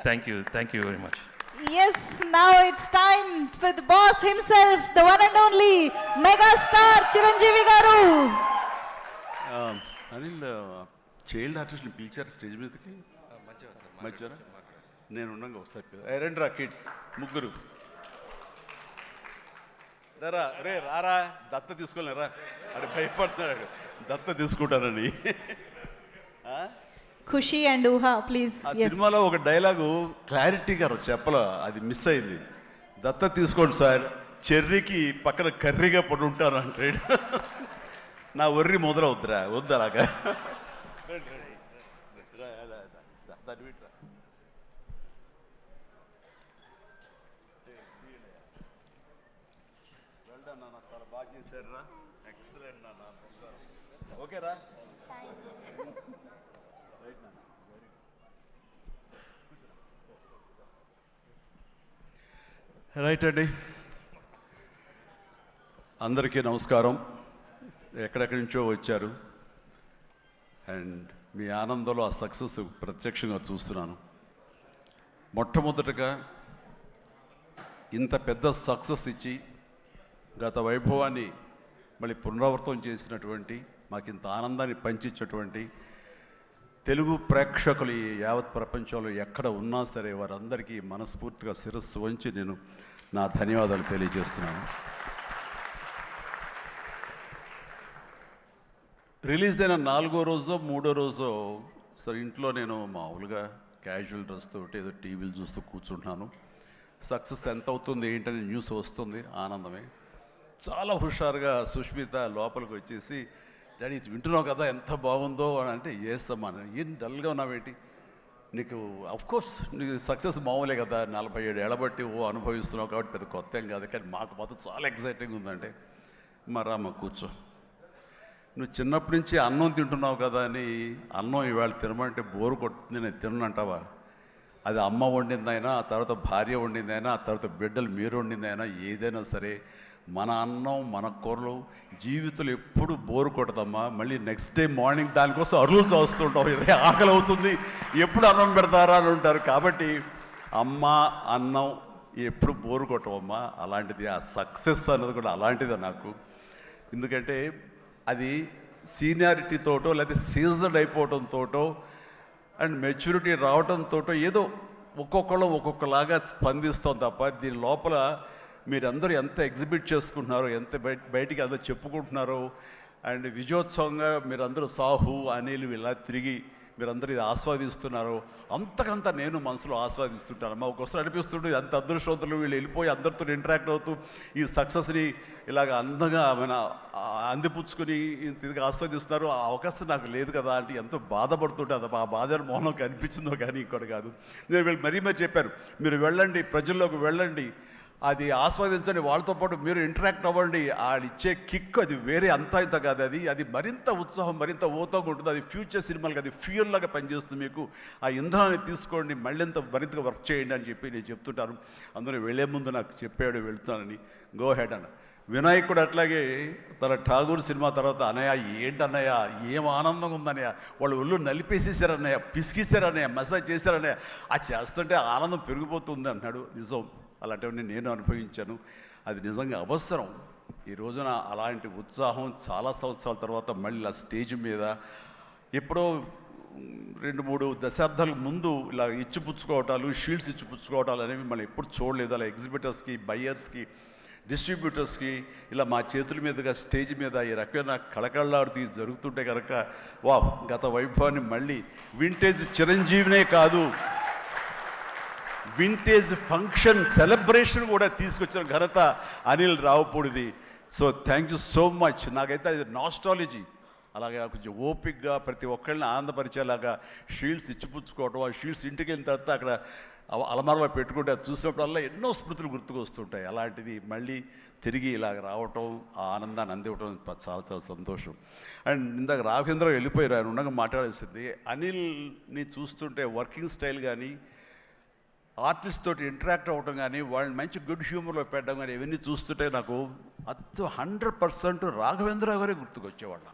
Thank you very much. Yes, now it's time for the boss himself, the one and only mega star Chiranjeevi garu. Anil child ఆర్టిస్ట్ని పిలిచారు stage మీదకి మధ్యాహ్నం నేను ఉండగా ఒకసారి రండి కిడ్స్ ముగ్గురు రా రే రారా దత్త తీసుకోలేరా అక్కడ భయపడుతున్నాడు దత్త తీసుకుంటానని. ఖుషి అండ్ ఊహా ప్లీజ్. ఆ సినిమాలో ఒక డైలాగు క్లారిటీగా చెప్పలో అది మిస్ అయింది. దత్త తీసుకోండి సార్, చెర్రీకి పక్కన కర్రీగా పడి ఉంటాను అంటాడు. నా ఒర్రి మొదలవుద్దురా వద్దు అలాగా. చాలా బాగా చేశారు రా, ఎక్సలెంట్ నాన్న, ఓకేరా. రైట్ అండి, అందరికీ నమస్కారం. ఎక్కడెక్కడి నుంచో వచ్చారు అండ్ మీ ఆనందంలో ఆ సక్సెస్ ప్రత్యక్షంగా చూస్తున్నాను. మొట్టమొదటగా ఇంత పెద్ద సక్సెస్ ఇచ్చి గత వైభవాన్ని మళ్ళీ పునరావృతం చేసినటువంటి, మాకు ఇంత ఆనందాన్ని పంచించేటువంటి తెలుగు ప్రేక్షకులు ఈ యావత్ ప్రపంచంలో ఎక్కడ ఉన్నా సరే వారందరికీ మనస్ఫూర్తిగా శిరస్సు వంచి నేను నా ధన్యవాదాలు తెలియజేస్తున్నాను. రిలీజ్ అయిన 4వ రోజో 3వ రోజో సరే ఇంట్లో నేను మామూలుగా క్యాజువల్ డ్రెస్ తోటి ఏదో టీవీలు చూస్తూ కూర్చుంటున్నాను. సక్సెస్ ఎంత అవుతుంది ఏంటని న్యూస్ వస్తుంది, ఆనందమే. చాలా హుషారుగా సుష్మిత లోపలికి వచ్చేసి, డాడీ వింటున్నావు కదా ఎంత బాగుందో అని అంటే, ఏసమ్మా ఏం డల్గా ఉన్నావేంటి, నీకు అఫ్కోర్స్ నీకు సక్సెస్ మామూలే కదా, 47 ఏళ్ళ బట్టి అనుభవిస్తున్నావు కాబట్టి పెద్ద కొత్త ఏం కాదు, కానీ మాకు మాత్రం చాలా ఎక్సైటింగ్ ఉందంటే, మరమ్మ కూర్చో, నువ్వు చిన్నప్పటి నుంచి అన్నం తింటున్నావు కదా అని అన్నం ఈవేళ తినమంటే బోరు కొట్టుతుంది నేను తినంటావా? అది అమ్మ వండిందైనా, ఆ తర్వాత భార్య వండిందైనా, ఆ తర్వాత బిడ్డలు మీరు వండిందైనా, ఏదైనా సరే మన అన్నం మన కూరలు జీవితంలో ఎప్పుడు బోరు కొట్టదమ్మా. మళ్ళీ నెక్స్ట్ డే మార్నింగ్ దానికోసం అరులు చూస్తుంటాం, ఇదే ఆకలి అవుతుంది, ఎప్పుడు అన్నం పెడతారా అని ఉంటారు. కాబట్టి అమ్మ అన్నం ఎప్పుడు బోరు కొట్టవమ్మా. అలాంటిది ఆ సక్సెస్ అన్నది కూడా అలాంటిదే నాకు. ఎందుకంటే అది సీనియారిటీతోటో లేకపోతే సీజన్ అయిపోవడంతోటో అండ్ మెచ్యూరిటీ రావడంతో ఏదో ఒక్కొక్కళ్ళు ఒక్కొక్కలాగా స్పందిస్తాం తప్ప, దీని లోపల మీరందరూ ఎంత ఎగ్జిబిట్ చేసుకుంటున్నారో, ఎంత బయటికి అందరూ చెప్పుకుంటున్నారో, అండ్ విజయోత్సవంగా మీరందరూ సాహు అనిల్ ఇలా తిరిగి మీరందరూ ఇది ఆస్వాదిస్తున్నారో, అంతకంతా నేను మనసులో ఆస్వాదిస్తుంటాను. మా ఒక్కొక్కసారి అనిపిస్తుంటే అంత అదృష్టవంతులు వీళ్ళు వెళ్ళిపోయి అందరితో ఇంటరాక్ట్ అవుతూ ఈ సక్సెస్ని ఇలాగ అందంగా అందిపుచ్చుకొని ఇంతగా ఆస్వాదిస్తున్నారు. ఆ అవకాశం నాకు లేదు కదా అంటే ఎంతో బాధపడుతుంటే, అది ఆ బాధ మౌనం కనిపించిందో కానీ ఇంకోటి కాదు. నేను వీళ్ళు మరీ చెప్పాను, మీరు వెళ్ళండి, ప్రజల్లోకి వెళ్ళండి, అది ఆస్వాదించండి, వాళ్ళతో పాటు మీరు ఇంటరాక్ట్ అవ్వండి, ఇచ్చే కిక్ అది వేరే అంతా ఇంత కాదు, అది మరింత ఉత్సాహం మరింత ఊతంగా ఉంటుంది. అది ఫ్యూచర్ సినిమాలకి అది ఫ్యూయల్ లాగా పనిచేస్తుంది. మీకు ఆ ఇంధనాన్ని తీసుకోండి, మరింతగా వర్క్ చేయండి అని చెప్పి నేను చెప్తుంటాను. అందులో వెళ్ళే ముందు నాకు చెప్పాడు వెళ్తానని, గో హెడ్ అన్న. వినాయక్ కూడా అట్లాగే తన ఠాగూర్ సినిమా తర్వాత, అన్నయ్య ఏంటన్నయ్య ఏం ఆనందంగా ఉందన్నయ్య, వాళ్ళు ఒళ్ళు నలిపేసేసారన్నయ్య, పిసికిసారన్నయ్య, మసాజ్ చేశారన్నయ్య, ఆ చేస్తుంటే ఆనందం పెరిగిపోతుంది అన్నాడు. నిజం, అలాంటివన్నీ నేను అనుభవించాను. అది నిజంగా అవసరం. ఈ రోజున అలాంటి ఉత్సాహం చాలా సంవత్సరాల తర్వాత మళ్ళీ ఆ స్టేజ్ మీద, ఎప్పుడో 2-3 దశాబ్దాల ముందు ఇలా ఇచ్చిపుచ్చుకోవటాలు, షీల్డ్స్ ఇచ్చిపుచ్చుకోవటాలు అనేవి మనం ఎప్పుడు చూడలేదు. అలా ఎగ్జిబిటర్స్కి, బయ్యర్స్కి, డిస్ట్రిబ్యూటర్స్కి ఇలా మా చేతుల మీదుగా స్టేజ్ మీద ఈ రకమైన కళకళలాడుతూ జరుగుతుంటే కనుక, వా గత వైభవాన్ని మళ్ళీ వింటేజ్ చిరంజీవినే కాదు, వింటేజ్ ఫంక్షన్ సెలబ్రేషన్ కూడా తీసుకొచ్చిన ఘనత అనిల్ రావుపూడిది. So thank you so much. నాకైతే అది నాస్టాలజీ. అలాగే కొంచెం ఓపిక్గా ప్రతి ఒక్కరిని ఆనందపరిచేలాగా షీల్డ్స్ ఇచ్చిపుచ్చుకోవటం, ఆ షీల్డ్స్ ఇంటికి వెళ్ళిన తర్వాత అక్కడ అలమారలో పెట్టుకుంటే అది చూసినప్పుడల్లా ఎన్నో స్మృతులు గుర్తుకు వస్తుంటాయి. అలాంటిది మళ్ళీ తిరిగి ఇలాగ రావటం, ఆ ఆనందాన్ని అందివ్వటం చాలా చాలా సంతోషం. అండ్ ఇందాక రాఘవేంద్ర వెళ్ళిపోయారు, ఆయన ఉండగా మాట్లాడేసింది. అనిల్ని చూస్తుంటే వర్కింగ్ స్టైల్ కానీ, ఆర్టిస్ట్ తోటి ఇంటరాక్ట్ అవ్వటం కానీ, వాళ్ళని మంచి గుడ్ హ్యూమర్లో పెట్టడం కానీ, ఇవన్నీ చూస్తుంటే నాకు 100% రాఘవేంద్ర గారే గుర్తుకొచ్చేవాళ్ళం.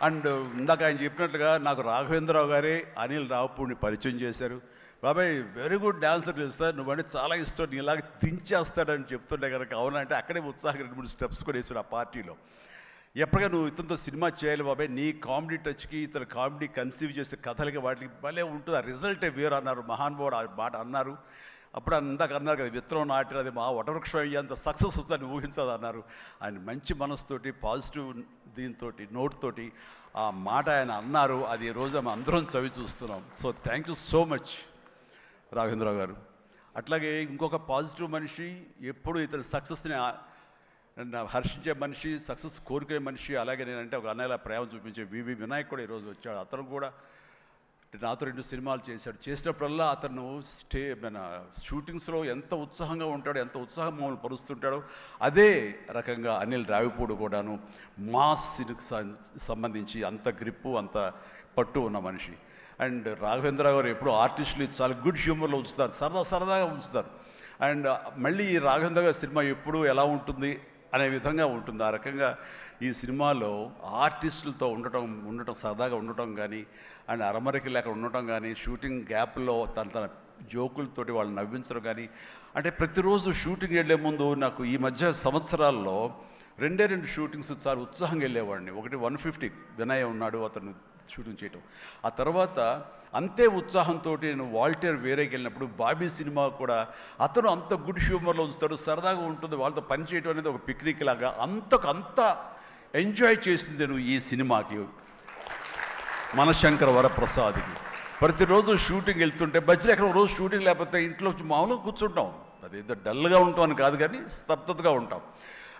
అండ్ ఇందాక ఆయన చెప్పినట్లుగా నాకు రాఘవేంద్రరావు గారే అనిల్ రావుపూడిని పరిచయం చేశారు. బాబాయ్ వెరీ గుడ్ డాన్సర్ తెలుస్తా, నువ్వంటే చాలా ఇష్టం, నీలాగా దించేస్తాడని చెప్తుంటే కనుక అవునంటే అక్కడే ఉత్సాహం 2-3 స్టెప్స్ కూడా వేసాడు ఆ పార్టీలో. ఎప్పటిగా నువ్వు ఇతనితో సినిమా చేయాలి బాబాయ్, నీ కామెడీ టచ్కి ఇతను కామెడీ కన్సీవ్ చేసే కథలకి వాటికి భలే ఉంటుంది, ఆ రిజల్టే వేరు అన్నారు మహానుభావుడు, ఆ మాట అన్నారు. అప్పుడు అందాక అన్నారు కదా, విత్తనం నాటిన అది మా వటవృక్షం అయ్యేంత సక్సెస్ వస్తుందని ఊహించదు అన్నారు. ఆయన మంచి మనసుతోటి పాజిటివ్ దీంతో నోట్తోటి ఆ మాట ఆయన అన్నారు. అది ఈ రోజు మేము అందరం చవి చూస్తున్నాం. So thank you so much Raghavendra Rao గారు. అట్లాగే ఇంకొక పాజిటివ్ మనిషి, ఎప్పుడు ఇతని సక్సెస్ని హర్షించే మనిషి, సక్సెస్ కోరుకునే మనిషి. అలాగే నేనంటే ఒక అన్నయ్యలా ప్రేమ చూపించే వివి వినాయక్ కూడా ఈరోజు వచ్చాడు. అతను కూడా నాతో 2 సినిమాలు చేశాడు. చేసినప్పుడల్లా అతను మన షూటింగ్స్లో ఎంత ఉత్సాహంగా ఉంటాడో, ఎంత ఉత్సాహం మమ్మల్ని పరుస్తుంటాడో అదే రకంగా అనిల్ రావిపూడి కూడాను మాస్ సినికి సంబంధించి అంత గ్రిప్పు, అంత పట్టు ఉన్న మనిషి. అండ్ రాఘవేంద్ర గారు ఎప్పుడు ఆర్టిస్టులు చాలా గుడ్ హ్యూమర్లో ఉంచుతారు, సరదాగా ఉంచుతారు. అండ్ మళ్ళీ ఈ రాఘవేంద్ర గారి సినిమా ఎప్పుడు ఎలా ఉంటుంది అనే విధంగా ఉంటుంది. ఆ రకంగా ఈ సినిమాలో ఆర్టిస్టులతో ఉండటం సరదాగా ఉండటం కానీ, అండ్ అరమరికి లేక ఉండటం కానీ, షూటింగ్ గ్యాప్లో తన జోకులతోటి వాళ్ళు నవ్వించడం కానీ, అంటే ప్రతిరోజు షూటింగ్ వెళ్ళే ముందు నాకు ఈ మధ్య సంవత్సరాల్లో 2 షూటింగ్స్ చాలా ఉత్సాహంగా వెళ్ళేవాడిని. ఒకటి 150 వినయ్ ఉన్నాడు, అతను షూటింగ్ చేయటం. ఆ తర్వాత అంతే ఉత్సాహంతో నేను వాల్టర్ వేరేకి వెళ్ళినప్పుడు బాబీ సినిమా కూడా అతను అంత గుడ్ హ్యూమర్లో ఉంచుతాడు, సరదాగా ఉంటుంది, వాళ్ళతో పని చేయడం అనేది ఒక పిక్నిక్ లాగా అంత ఎంజాయ్ చేసింది నేను ఈ సినిమాకి. మనశంకర వరప్రసాద్కి ప్రతిరోజు షూటింగ్ వెళ్తుంటే మధ్యలో ఎక్కడ రోజు షూటింగ్ లేకపోతే ఇంట్లో మామూలుగా కూర్చుంటాం, అదేదో డల్గా ఉంటాం అని కాదు కానీ స్తబ్దతగా ఉంటాం.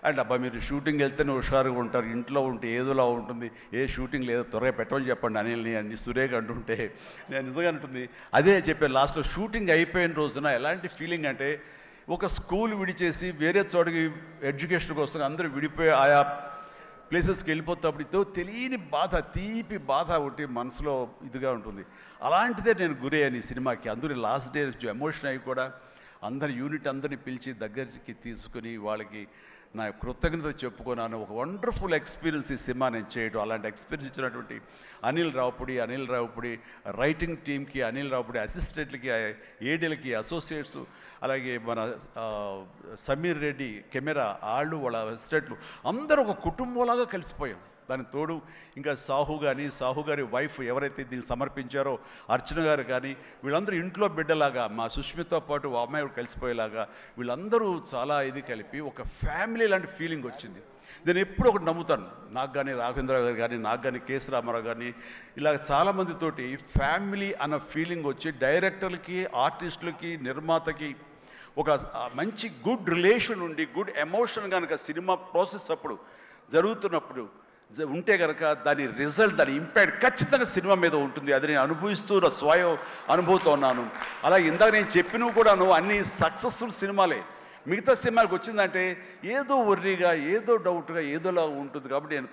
అండ్ అబ్బా మీరు షూటింగ్ వెళ్తేనే హుషారుగా ఉంటారు, ఇంట్లో ఉంటే ఏదోలా ఉంటుంది, ఏ షూటింగ్ లేదో త్వరగా పెట్టమని చెప్పండి అనిల్ని అన్ని సురేఖ అంటుంటే నేను నిజంగా అంటుంది. అదే చెప్పాను లాస్ట్లో షూటింగ్ అయిపోయిన రోజున ఎలాంటి ఫీలింగ్ అంటే ఒక స్కూల్ విడిచేసి వేరే చోటకి ఎడ్యుకేషన్ కోసం అందరూ విడిపోయి ఆయా ప్లేసెస్కి వెళ్ళిపోతాప్పుడు ఇదో తెలియని బాధ, తీపి బాధ ఒకటి మనసులో ఇదిగా ఉంటుంది. అలాంటిదే నేను గురయ్యాను ఈ సినిమాకి. అందరూ లాస్ట్ డే ఎమోషన్ అయ్యి కూడా అందరి యూనిట్ అందరినీ పిలిచి దగ్గరికి తీసుకుని వాళ్ళకి నా కృతజ్ఞత చెప్పుకున్నాను. ఒక వండర్ఫుల్ ఎక్స్పీరియన్స్ ఈ సినిమా నేను చేయడం. అలాంటి ఎక్స్పీరియన్స్ ఇచ్చినటువంటి అనిల్ రావుపూడి రైటింగ్ టీమ్కి, అనిల్ రావుపూడి అసిస్టెంట్లకి, ఏడీలకి, అసోసియేట్స్, అలాగే మన సమీర్ రెడ్డి కెమెరా వాళ్ళు, వాళ్ళ అసిస్టెంట్లు అందరూ ఒక కుటుంబంలాగా కలిసిపోయాం. దానికి తోడు ఇంకా సాహు గారి వైఫ్ ఎవరైతే దీన్ని సమర్పించారో అర్చన గారు కానీ, వీళ్ళందరూ ఇంట్లో బిడ్డలాగా మా సుష్మితో పాటు ఆ అమ్మాయి కలిసిపోయేలాగా వీళ్ళందరూ చాలా ఇది కలిపి ఒక ఫ్యామిలీ లాంటి ఫీలింగ్ వచ్చింది. నేను ఎప్పుడు ఒకటి నమ్ముతాను, నాకు కానీ రాఘవేంద్ర గారు కానీ, నాకు కానీ కేసీ రామారావు కానీ, ఇలా చాలామందితోటి ఫ్యామిలీ అన్న ఫీలింగ్ వచ్చి డైరెక్టర్లకి, ఆర్టిస్టులకి, నిర్మాతకి ఒక మంచి గుడ్ రిలేషన్ ఉండి గుడ్ ఎమోషన్ కనుక సినిమా ప్రాసెస్ అప్పుడు జరుగుతున్నప్పుడు ఉంటే కనుక దాని రిజల్ట్, దాని ఇంపాక్ట్ ఖచ్చితంగా సినిమా మీద ఉంటుంది. అది నేను అనుభవిస్తూ స్వయం అనుభూతో ఉన్నాను. అలాగే ఇందాక నేను చెప్పినవి కూడాను అన్ని సక్సెస్ఫుల్ సినిమాలే. మిగతా సినిమాలకు వచ్చిందంటే ఏదో వర్రీగా, ఏదో డౌట్గా, ఏదోలా ఉంటుంది. కాబట్టి నేను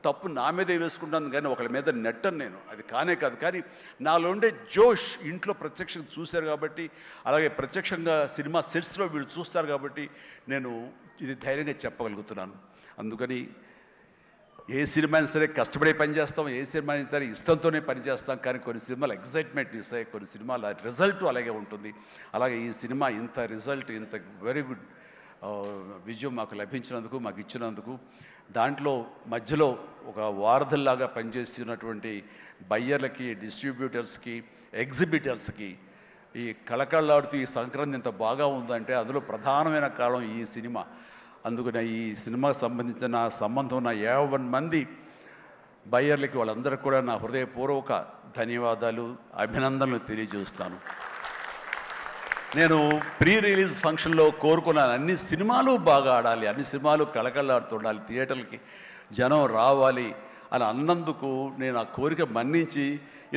తప్పు నా మీదే వేసుకుంటాను కానీ ఒకళ్ళ మీద నెట్టను నేను, అది కానే కాదు. కానీ నాలో ఉండే జోష్ ఇంట్లో ప్రత్యక్షంగా చూశారు కాబట్టి, అలాగే ప్రత్యక్షంగా సినిమా సెట్స్లో వీళ్ళు చూస్తారు కాబట్టి నేను ఇది ధైర్యంగా చెప్పగలుగుతున్నాను. అందుకని ఏ సినిమా అయినా సరే కష్టపడే పనిచేస్తాం, ఏ సినిమా అయినా సరే ఇష్టంతోనే పనిచేస్తాం. కానీ కొన్ని సినిమాలు ఎగ్జైట్మెంట్ ఇస్తాయి, కొన్ని సినిమాల రిజల్ట్ అలాగే ఉంటుంది. అలాగే ఈ సినిమా ఇంత రిజల్ట్, ఇంత వెరీ గుడ్ విజయం మాకు లభించినందుకు, మాకు ఇచ్చినందుకు, దాంట్లో మధ్యలో ఒక వారధల్లాగా పనిచేస్తున్నటువంటి బయ్యర్లకి, డిస్ట్రిబ్యూటర్స్కి, ఎగ్జిబిటర్స్కి ఈ కళకళలాడుతూ ఈ సంక్రాంతి ఇంత బాగా ఉందంటే అందులో ప్రధానమైన కారణం ఈ సినిమా. అందుకని ఈ సినిమాకు సంబంధించిన సంబంధం ఉన్న 50 మంది బయ్యర్లకి, వాళ్ళందరికీ కూడా నా హృదయపూర్వక ధన్యవాదాలు, అభినందనలు తెలియజేస్తాను. నేను ప్రీ రిలీజ్ ఫంక్షన్లో కోరుకున్నాను అన్ని సినిమాలు బాగా ఆడాలి, అన్ని సినిమాలు కళకళలాడుతుండాలి, థియేటర్లకి జనం రావాలి అని అన్నందుకు నేను ఆ కోరిక మన్నించి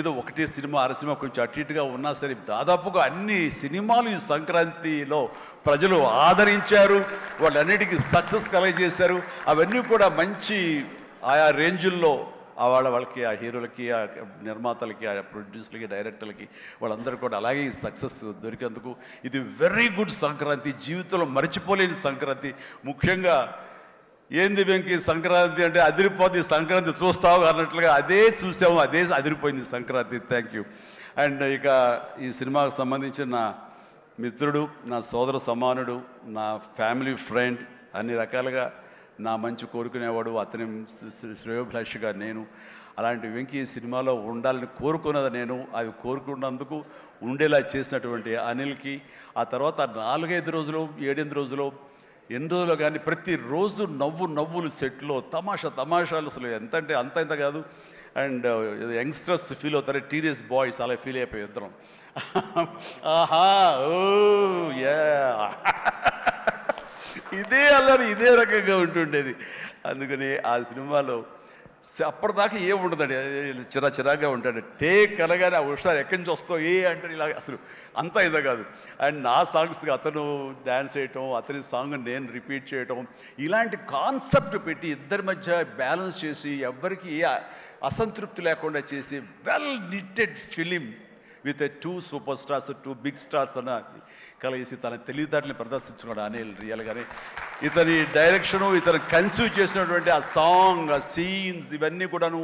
ఏదో 1 సినిమా 6 సినిమా కొంచెం అటు ఇటుగా ఉన్నా సరే దాదాపుగా అన్ని సినిమాలు ఈ సంక్రాంతిలో ప్రజలు ఆదరించారు, వాళ్ళన్నిటికీ సక్సెస్ కలగజేశారు. అవన్నీ కూడా మంచి ఆయా రేంజుల్లో వాళ్ళకి, ఆ హీరోలకి, ఆ నిర్మాతలకి, ఆ ప్రొడ్యూసర్లకి, డైరెక్టర్లకి వాళ్ళందరూ కూడా అలాగే ఈ సక్సెస్ దొరికేందుకు ఇది వెరీ గుడ్ సంక్రాంతి, జీవితంలో మర్చిపోలేని సంక్రాంతి. ముఖ్యంగా ఏంది వెంకీ సంక్రాంతి అంటే అదిరిపోద్ది సంక్రాంతి చూస్తావు అన్నట్లుగా అదే చూసాము, అదే అదిరిపోయింది సంక్రాంతి. Thank you. అండ్ ఇక ఈ సినిమాకు సంబంధించిన నా మిత్రుడు, నా సోదర సమానుడు, నా ఫ్యామిలీ ఫ్రెండ్, అన్ని రకాలుగా నా మంచి కోరుకునేవాడు, అతని శ్రేయోభిలాషిగా నేను. అలాంటి వెంకీ సినిమాలో ఉండాలని కోరుకున్నది నేను, అది కోరుకున్నందుకు ఉండేలా చేసినటువంటి అనిల్కి, ఆ తర్వాత 4-5 రోజులు 7-8 రోజులు ఎన్ని రోజులు కానీ ప్రతిరోజు నవ్వులు సెట్లో తమాషాలు అసలు ఎంత అంటే అంత ఇంత కాదు. అండ్ యంగ్స్టర్స్ ఫీల్ అవుతారు, టీనేజ్ బాయ్స్ అలా ఫీల్ అయిపోయి ఇద్దరం. ఆహా ఓ యా ఇదే అల్లరి ఇదే రకంగా ఉంటుండేది. అందుకని ఆ సినిమాలో అప్పటిదాకా ఏముండదండి, చిరాగా ఉంటాడు. టేక్ అనగానే ఆ హుషారు ఎక్కడి నుంచి వస్తావు అంటే ఇలా అసలు అంతా ఇదే కాదు. అండ్ నా సాంగ్స్కి అతను డ్యాన్స్ చేయటం, అతని సాంగ్ నేను రిపీట్ చేయటం, ఇలాంటి కాన్సెప్ట్ పెట్టి ఇద్దరి మధ్య బ్యాలెన్స్ చేసి ఎవ్వరికి ఏ అసంతృప్తి లేకుండా చేసి well knitted film with 2 superstars, 2 big stars అన్న కలిసి తన తెలివితేటల్ని ప్రదర్శించుకున్నాడు అనిల్ రియల్గానే. ఇతని డైరెక్షను, ఇతను కన్సీవ్ చేసినటువంటి ఆ సాంగ్, ఆ సీన్స్, ఇవన్నీ కూడాను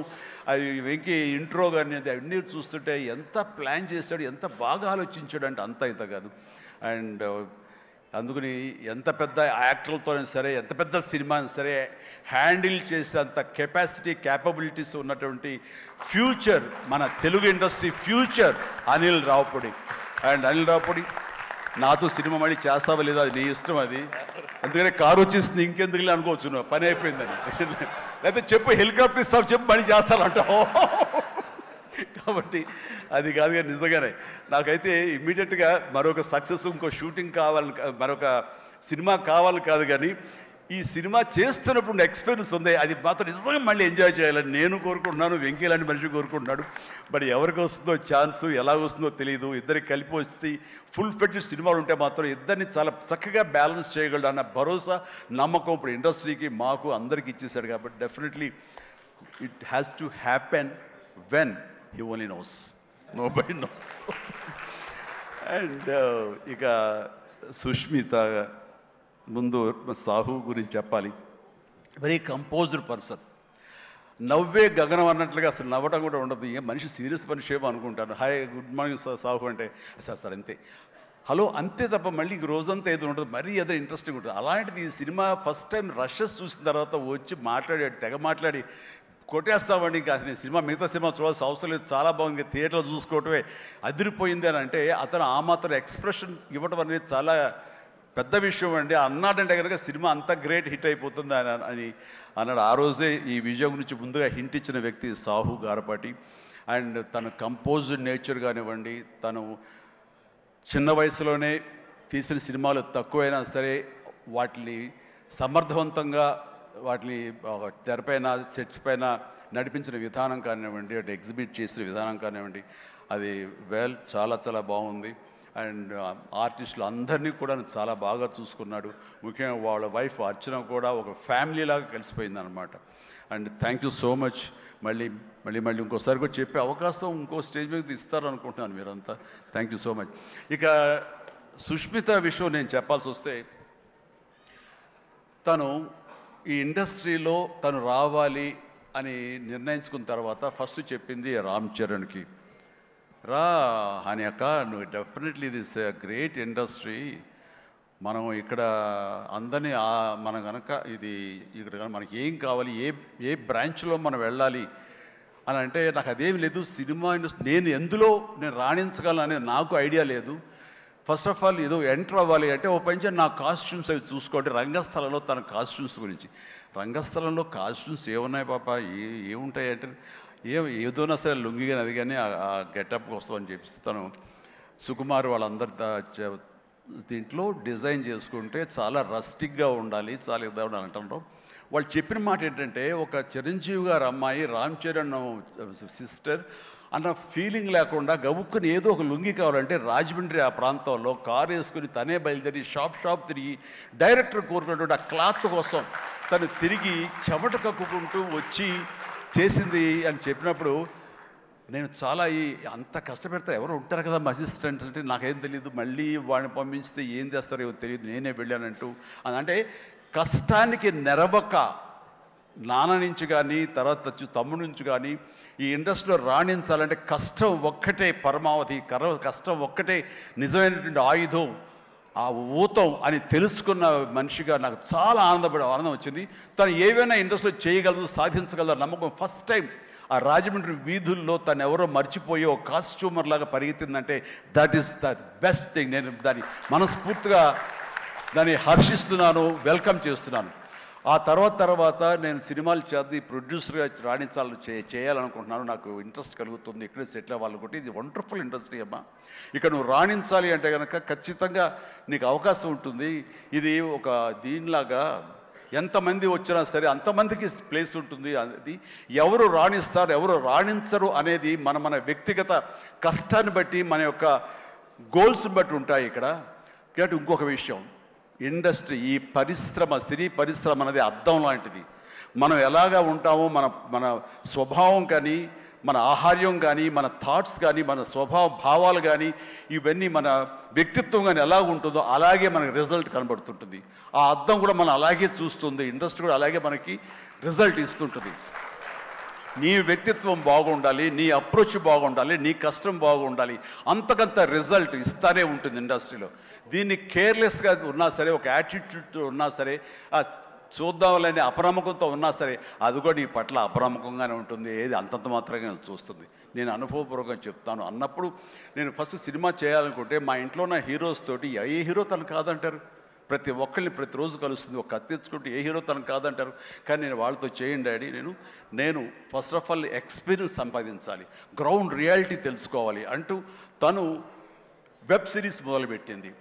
అవి వెంకీ ఇంట్రో కానీ అవన్నీ చూస్తుంటే ఎంత ప్లాన్ చేశాడు, ఎంత బాగా ఆలోచించాడు అంటే అంత ఇంత కాదు. అండ్ అందుకని ఎంత పెద్ద యాక్టర్లతోనే సరే, ఎంత పెద్ద సినిమాని సరే హ్యాండిల్ చేసేంత కెపాసిటీ, క్యాపబిలిటీస్ ఉన్నటువంటి ఫ్యూచర్, మన Telugu industry future Anil Ravipudi. And Anil Ravipudi నాతో సినిమా మళ్ళీ చేస్తావా లేదా అది నీ ఇష్టం, అది అందుకనే కారు వచ్చేసింది ఇంకెందుకులే అనుకోవచ్చు, నువ్వు పని అయిపోయిందని. లేకపోతే చెప్పు హెలికాప్టర్ ఇస్తావు, చెప్పు మళ్ళీ చేస్తానంటావు. కాబట్టి అది కాదు కానీ నిజంగానే నాకైతే ఇమ్మీడియట్గా మరొక సక్సెస్, ఇంకో షూటింగ్ కావాలి, మరొక సినిమా కావాలి కాదు, కానీ ఈ సినిమా చేస్తున్నప్పుడు ఎక్స్పీరియన్స్ ఉంది, అది మాత్రం నిజంగా మళ్ళీ ఎంజాయ్ చేయాలని నేను కోరుకుంటున్నాను, వెంకీ లాంటి మనిషి కోరుకుంటున్నాడు. బట్ ఎవరికి వస్తుందో ఛాన్స్, ఎలా వస్తుందో తెలియదు. ఇద్దరికి కలిపి వచ్చి ఫుల్ ఫ్లెడ్జ్డ్ సినిమాలు ఉంటే మాత్రం ఇద్దరిని చాలా చక్కగా బ్యాలెన్స్ చేయగలడు అన్న భరోసా, నమ్మకం ఇప్పుడు ఇండస్ట్రీకి, మాకు అందరికి ఇచ్చేశాడు. కాబట్టి definitely it has to happen when he only knows, nobody nose. And ఇక సుష్మిత, ముందు సాహు గురించి చెప్పాలి. వెరీ కంపోజ్డ్ పర్సన్, నవ్వే గగనం అన్నట్లుగా అసలు నవ్వడం కూడా ఉండదు. ఏ మనిషి సీరియస్ మనిషి ఏమో అనుకుంటాను. హాయ్ గుడ్ మార్నింగ్ సాహు అంటే సార్ అంతే, హలో అంతే తప్ప మళ్ళీ రోజంతా ఏదో ఉంటుంది, మరీ ఏదో ఇంట్రెస్టింగ్ ఉంటుంది. అలాంటిది ఈ సినిమా ఫస్ట్ టైం రషెస్ చూసిన తర్వాత వచ్చి మాట్లాడాడు, తెగ మాట్లాడి కొట్టేస్తామండి, ఇంకా నేను సినిమా మిగతా సినిమా చూడాల్సిన అవసరం లేదు, చాలా బాగుంది, థియేటర్లో చూసుకోవటమే అదిరిపోయింది అని అంటే అతను ఆ మాత్రం ఎక్స్ప్రెషన్ ఇవ్వడం అనేది చాలా పెద్ద విషయం అండి. అన్నాడంటే కనుక సినిమా అంత గ్రేట్ హిట్ అయిపోతుంది అని అన్నాడు. ఆ రోజే ఈ విజయం గురించి ముందుగా హింట్ ఇచ్చిన వ్యక్తి సాహు గారపాటి. అండ్ తన కంపోజ్డ్ నేచర్ కానివ్వండి, తను చిన్న వయసులోనే తీసిన సినిమాలు తక్కువైనా సరే వాటిని సమర్థవంతంగా వాటిని తెరపైన సెట్స్ పైన నడిపించిన విధానం కానివ్వండి, అటు ఎగ్జిబిట్ చేసిన విధానం కానివ్వండి, అది చాలా చాలా బాగుంది. అండ్ ఆర్టిస్టులు అందరినీ కూడా చాలా బాగా చూసుకున్నాడు. ముఖ్యంగా వాళ్ళ వైఫ్ అర్చన కూడా ఒక ఫ్యామిలీ లాగా కలిసిపోయింది అనమాట. And thank you so much. మళ్ళీ ఇంకోసారి కూడా చెప్పే అవకాశం ఇంకో స్టేజ్ మీద ఇస్తారు అనుకుంటున్నాను మీరంతా. Thank you so much. ఇక సుష్మిత విషయం నేను చెప్పాల్సి వస్తే, తను ఈ ఇండస్ట్రీలో తను రావాలి అని నిర్ణయించుకున్న తర్వాత ఫస్ట్ చెప్పింది రామ్ చరణ్కి, రా అని అక్క, నువ్వు డెఫినెట్లీ దిస్ గ్రేట్ ఇండస్ట్రీ, మనం ఇక్కడ అందరినీ మనం కనుక ఇది ఇక్కడ మనకి ఏం కావాలి, ఏ బ్రాంచ్లో మనం వెళ్ళాలి అని అంటే నాకు అదేమి లేదు, సినిమా ఇండస్ట్రీ నేను రాణించగలను అనేది నాకు ఐడియా లేదు. ఫస్ట్ ఆఫ్ ఆల్ ఏదో ఎంటర్ అవ్వాలి అంటే ఓ పని నా కాస్ట్యూమ్స్ అవి చూసుకోండి. రంగస్థలంలో తన కాస్ట్యూమ్స్ గురించి, రంగస్థలంలో కాస్ట్యూమ్స్ ఏమున్నాయి పాప, ఏముంటాయి అంటే ఏదోనా సరే లుంగి కానీ అది కానీ ఆ గెటప్ కోసం అని చెప్పి తను సుకుమార్ వాళ్ళందరి దీంట్లో డిజైన్ చేసుకుంటే చాలా రస్టిక్గా ఉండాలి, చాలా ఇద్దా ఉండాలి అంటారు. వాళ్ళు చెప్పిన మాట ఏంటంటే, ఒక చిరంజీవి గారు అమ్మాయి రామ్ చరణ్ సిస్టర్ అన్న ఫీలింగ్ లేకుండా గబుక్కుని ఏదో ఒక లుంగి కావాలంటే రాజమండ్రి ఆ ప్రాంతంలో కారు వేసుకుని తనే బయలుదేరి షాప్ తిరిగి డైరెక్టర్ కోరుకున్నటువంటి ఆ క్లాత్ కోసం తను తిరిగి చెమట కక్కుకుంటూ వచ్చి చేసింది అని చెప్పినప్పుడు నేను చాలా అంత కష్టపెడతా ఎవరు ఉంటారు కదా మా అసిస్టెంట్ అంటే నాకేం తెలియదు, మళ్ళీ వాడిని పంపించితే ఏం చేస్తారో ఏమో తెలియదు, నేనే వెళ్ళానంటూ అంటే కష్టానికి నెరవక నాన్న నుంచి కానీ తర్వాత తమ్ముడి నుంచి కానీ ఈ ఇండస్ట్రీలో రాణించాలంటే కష్టం ఒక్కటే పరమావధి, కష్టం ఒక్కటే నిజమైనటువంటి ఆయుధం, ఆ ఊతం అని తెలుసుకున్న మనిషిగా నాకు చాలా ఆనందం వచ్చింది. తను ఏవైనా ఇండస్ట్రీలో చేయగలదు, సాధించగలదు నమ్మకం. ఫస్ట్ టైం ఆ రాజమండ్రి వీధుల్లో తను ఎవరో మర్చిపోయి ఒక కాస్ట్యూమర్ లాగా పరిగెత్తిందంటే that is the best thing. నేను దాన్ని మనస్ఫూర్తిగా దాన్ని హర్షిస్తున్నాను, వెల్కమ్ చేస్తున్నాను. ఆ తర్వాత నేను సినిమాలు చేద్ది ప్రొడ్యూసర్గా చేయాలనుకుంటున్నాను. నాకు ఇంట్రెస్ట్ కలుగుతుంది, ఇక్కడే సెటిల్ అవ్వాలనుకుంటే. ఇది వండర్ఫుల్ ఇండస్ట్రీ అమ్మా. ఇక్కడ నువ్వు రాణించాలి అంటే కనుక ఖచ్చితంగా నీకు అవకాశం ఉంటుంది. ఇది ఒక దీనిలాగా ఎంతమంది వచ్చినా సరే అంతమందికి ప్లేస్ ఉంటుంది. అది ఎవరు రాణిస్తారు ఎవరు రాణించరు అనేది మన వ్యక్తిగత కష్టాన్ని బట్టి, మన యొక్క గోల్స్ని బట్టి ఉంటాయి ఇక్కడ. కాబట్టి ఇంకొక విషయం, ఇండస్ట్రీ, ఈ పరిశ్రమ, సినీ పరిశ్రమ అనేది అద్దం లాంటిది. మనం ఎలాగా ఉంటామో మన స్వభావం కానీ, మన ఆహార్యం కానీ, మన థాట్స్ కానీ, మన స్వభావ భావాలు కానీ, ఇవన్నీ మన వ్యక్తిత్వం కానీ ఎలా ఉంటుందో అలాగే మనకి రిజల్ట్ కనబడుతుంటుంది. ఆ అద్దం కూడా మనం అలాగే చూస్తుంది, ఇండస్ట్రీ కూడా అలాగే మనకి రిజల్ట్ ఇస్తుంటుంది. నీ వ్యక్తిత్వం బాగుండాలి, నీ అప్రోచ్ బాగుండాలి, నీ కష్టం బాగుండాలి, అంతకంత రిజల్ట్ ఇస్తానే ఉంటుంది ఇండస్ట్రీలో. దీన్ని కేర్లెస్గా ఉన్నా సరే, ఒక యాటిట్యూడ్తో ఉన్నా సరే, చూద్దామని అపనమ్మకంతో ఉన్నా సరే, అది కూడా నీ పట్ల అపనమ్మకంగానే ఉంటుంది. ఏది అంతంత మాత్రంగా చూస్తుంది. నేను అనుభవపూర్వకంగా చెప్తాను. అన్నప్పుడు నేను ఫస్ట్ సినిమా చేయాలనుకుంటే మా ఇంట్లో ఉన్న హీరోస్ తోటి ఏ హీరో తను కాదంటారు. ప్రతి ఒక్కరిని ప్రతిరోజు కలుస్తుంది. ఒక కత్తి తెచ్చుకుంటే ఏ హీరో తనకు కాదంటారు. కానీ నేను వాళ్ళతో చేయండి డాడీ, నేను ఫస్ట్ ఆఫ్ ఆల్ ఎక్స్పీరియన్స్ సంపాదించాలి, గ్రౌండ్ రియాలిటీ తెలుసుకోవాలి అంటూ తను వెబ్ సిరీస్ మొదలుపెట్టింది,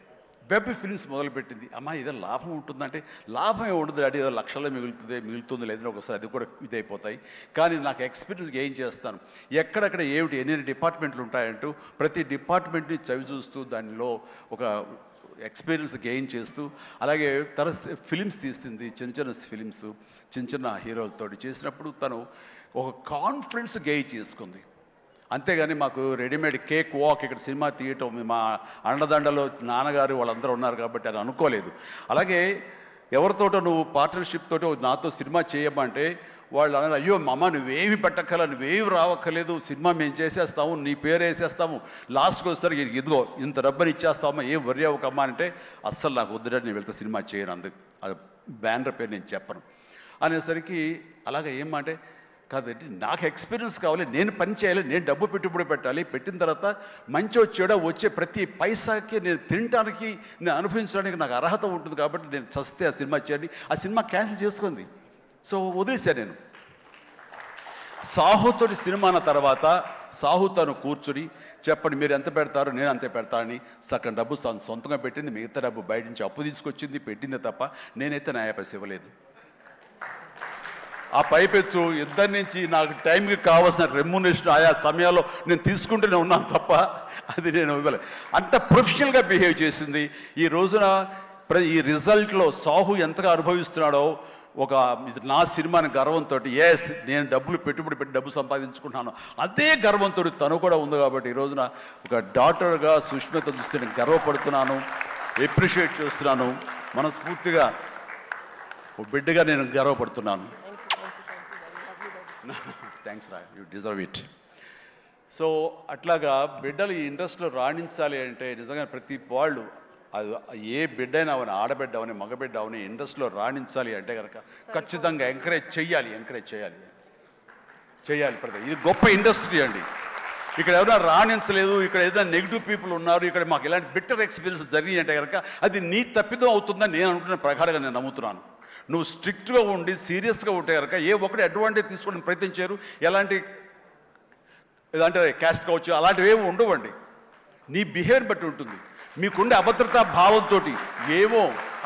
వెబ్ ఫిల్మ్స్ మొదలుపెట్టింది. అమ్మా ఇదే లాభం ఉంటుందంటే, లాభం ఉండదు డాడీ, ఏదో లక్షల్లో మిగులుతుంది లేదని ఒకసారి అది కూడా ఇదైపోతాయి. కానీ నాకు ఎక్స్పీరియన్స్ గెయిన్ చేస్తాను, ఎక్కడెక్కడ ఏమిటి ఎన్ని డిపార్ట్మెంట్లు ఉంటాయంటూ ప్రతి డిపార్ట్మెంట్ని చవి చూస్తూ దానిలో ఒక ఎక్స్పీరియన్స్ గెయిన్ చేస్తూ, అలాగే ఫిలిమ్స్ తీసింది, చిన్న ఫిలిమ్స్ చిన్న హీరోలతో చేసినప్పుడు తను ఒక కాన్ఫిడెన్స్ గెయిన్ చేసుకుంది. అంతేగాని మాకు రెడీమేడ్ కేక్ వాక్ ఇక్కడ సినిమా తీయటం, మా అండదండలో నాన్నగారు వాళ్ళందరూ ఉన్నారు కాబట్టి అని అనుకోలేదు. అలాగే ఎవరితోటో నువ్వు పార్ట్నర్షిప్ తోటి నాతో సినిమా చేయమంటే వాళ్ళు అన్నారు, అయ్యో అమ్మ నువ్వేమి పెట్టక్కల, నువ్వేమి రావక్కర్లేదు, సినిమా మేము చేసేస్తాము, నీ పేరు వేసేస్తాము, లాస్ట్కి వస్తారు ఇదిగో ఇంత డబ్బని ఇచ్చేస్తామా, ఏం వర్రీ అవ్వకమ్మా అంటే, అస్సలు నాకు వద్దుడని నేను వెళ్తే సినిమా చేయను, అందుకు అది బ్యానర్ పేరు నేను చెప్పను అనేసరికి, అలాగే ఏమంటే కాదండి నాకు ఎక్స్పీరియన్స్ కావాలి, నేను పని చేయాలి, నేను డబ్బు పెట్టుబడి పెట్టాలి, పెట్టిన తర్వాత మంచి చెడ వచ్చే ప్రతి పైసాకి నేను తినడానికి, నేను అనుభవించడానికి నాకు అర్హత ఉంటుంది కాబట్టి నేను చస్తే ఆ సినిమా చేయండి. ఆ సినిమా క్యాన్సిల్ చేసుకుంది. సో వదిలేశాను నేను. సాహుతోటి సినిమా అన్న తర్వాత సాహు తను కూర్చుని చెప్పండి మీరు ఎంత పెడతారు, నేను అంతే పెడతానని సగం డబ్బు సొంతంగా పెట్టింది, మిగతా డబ్బు బయట నుంచి అప్పు తీసుకొచ్చింది, పెట్టిందే తప్ప నేనైతే న్యాయ పైస ఇవ్వలేదు. ఆ పైపెచ్చు ఇద్దరి నుంచి నాకు టైంకి కావాల్సిన రెమ్యునరేషన్ ఆయా సమయాల్లో నేను తీసుకుంటూనే ఉన్నాను తప్ప అది నేను ఇవ్వలేదు. అంత ప్రొఫెషనల్గా బిహేవ్ చేసింది. ఈ రోజున ఈ రిజల్ట్లో సాహు ఎంతగా అనుభవిస్తున్నాడో, ఒక నా సినిమాని గర్వంతో, ఎస్ నేను డబ్బులు పెట్టుబడి పెట్టి డబ్బు సంపాదించుకుంటున్నాను అదే గర్వంతో తను కూడా ఉంది. కాబట్టి ఈ రోజున ఒక డాక్టర్గా సుష్మిత చూస్తే నేను గర్వపడుతున్నాను, ఎప్రిషియేట్ చేస్తున్నాను, మనస్ఫూర్తిగా ఒక బిడ్డగా నేను గర్వపడుతున్నాను. థ్యాంక్స్ రా, యూ డిజర్వ్ ఇట్. సో అట్లాగా బిడ్డలు ఈ ఇండస్ట్రీలో రాణించాలి అంటే నిజంగా ప్రతి వాళ్ళు, అది ఏ బిడ్డ అయినా అవని, ఆడబిడ్డ అవని, మగబిడ్డ అవని, ఇండస్ట్రీలో రాణించాలి అంటే కనుక ఖచ్చితంగా ఎంకరేజ్ చేయాలి. ఇది గొప్ప ఇండస్ట్రీ అండి. ఇక్కడ ఎవరైనా రాణించలేదు, ఇక్కడ ఏదైనా నెగిటివ్ పీపుల్ ఉన్నారు, ఇక్కడ మాకు ఇలాంటి బిట్టర్ ఎక్స్పీరియన్స్ జరిగింది అంటే కనుక అది నీ తప్పిదం అవుతుందని నేను అనుకున్న ప్రకారంగా నేను నమ్ముతున్నాను. నువ్వు స్ట్రిక్ట్గా ఉండి సీరియస్గా ఉంటే కనుక ఏ ఒక్కటి అడ్వాంటేజ్ తీసుకోవడానికి ప్రయత్నించారు, ఎలాంటి ఏదంటే క్యాస్ట్ కావచ్చు అలాంటివి ఏమి ఉండవండి. నీ బిహేవియర్ బట్టి ఉంటుంది. మీకుండే అభద్రతా భావంతో ఏమో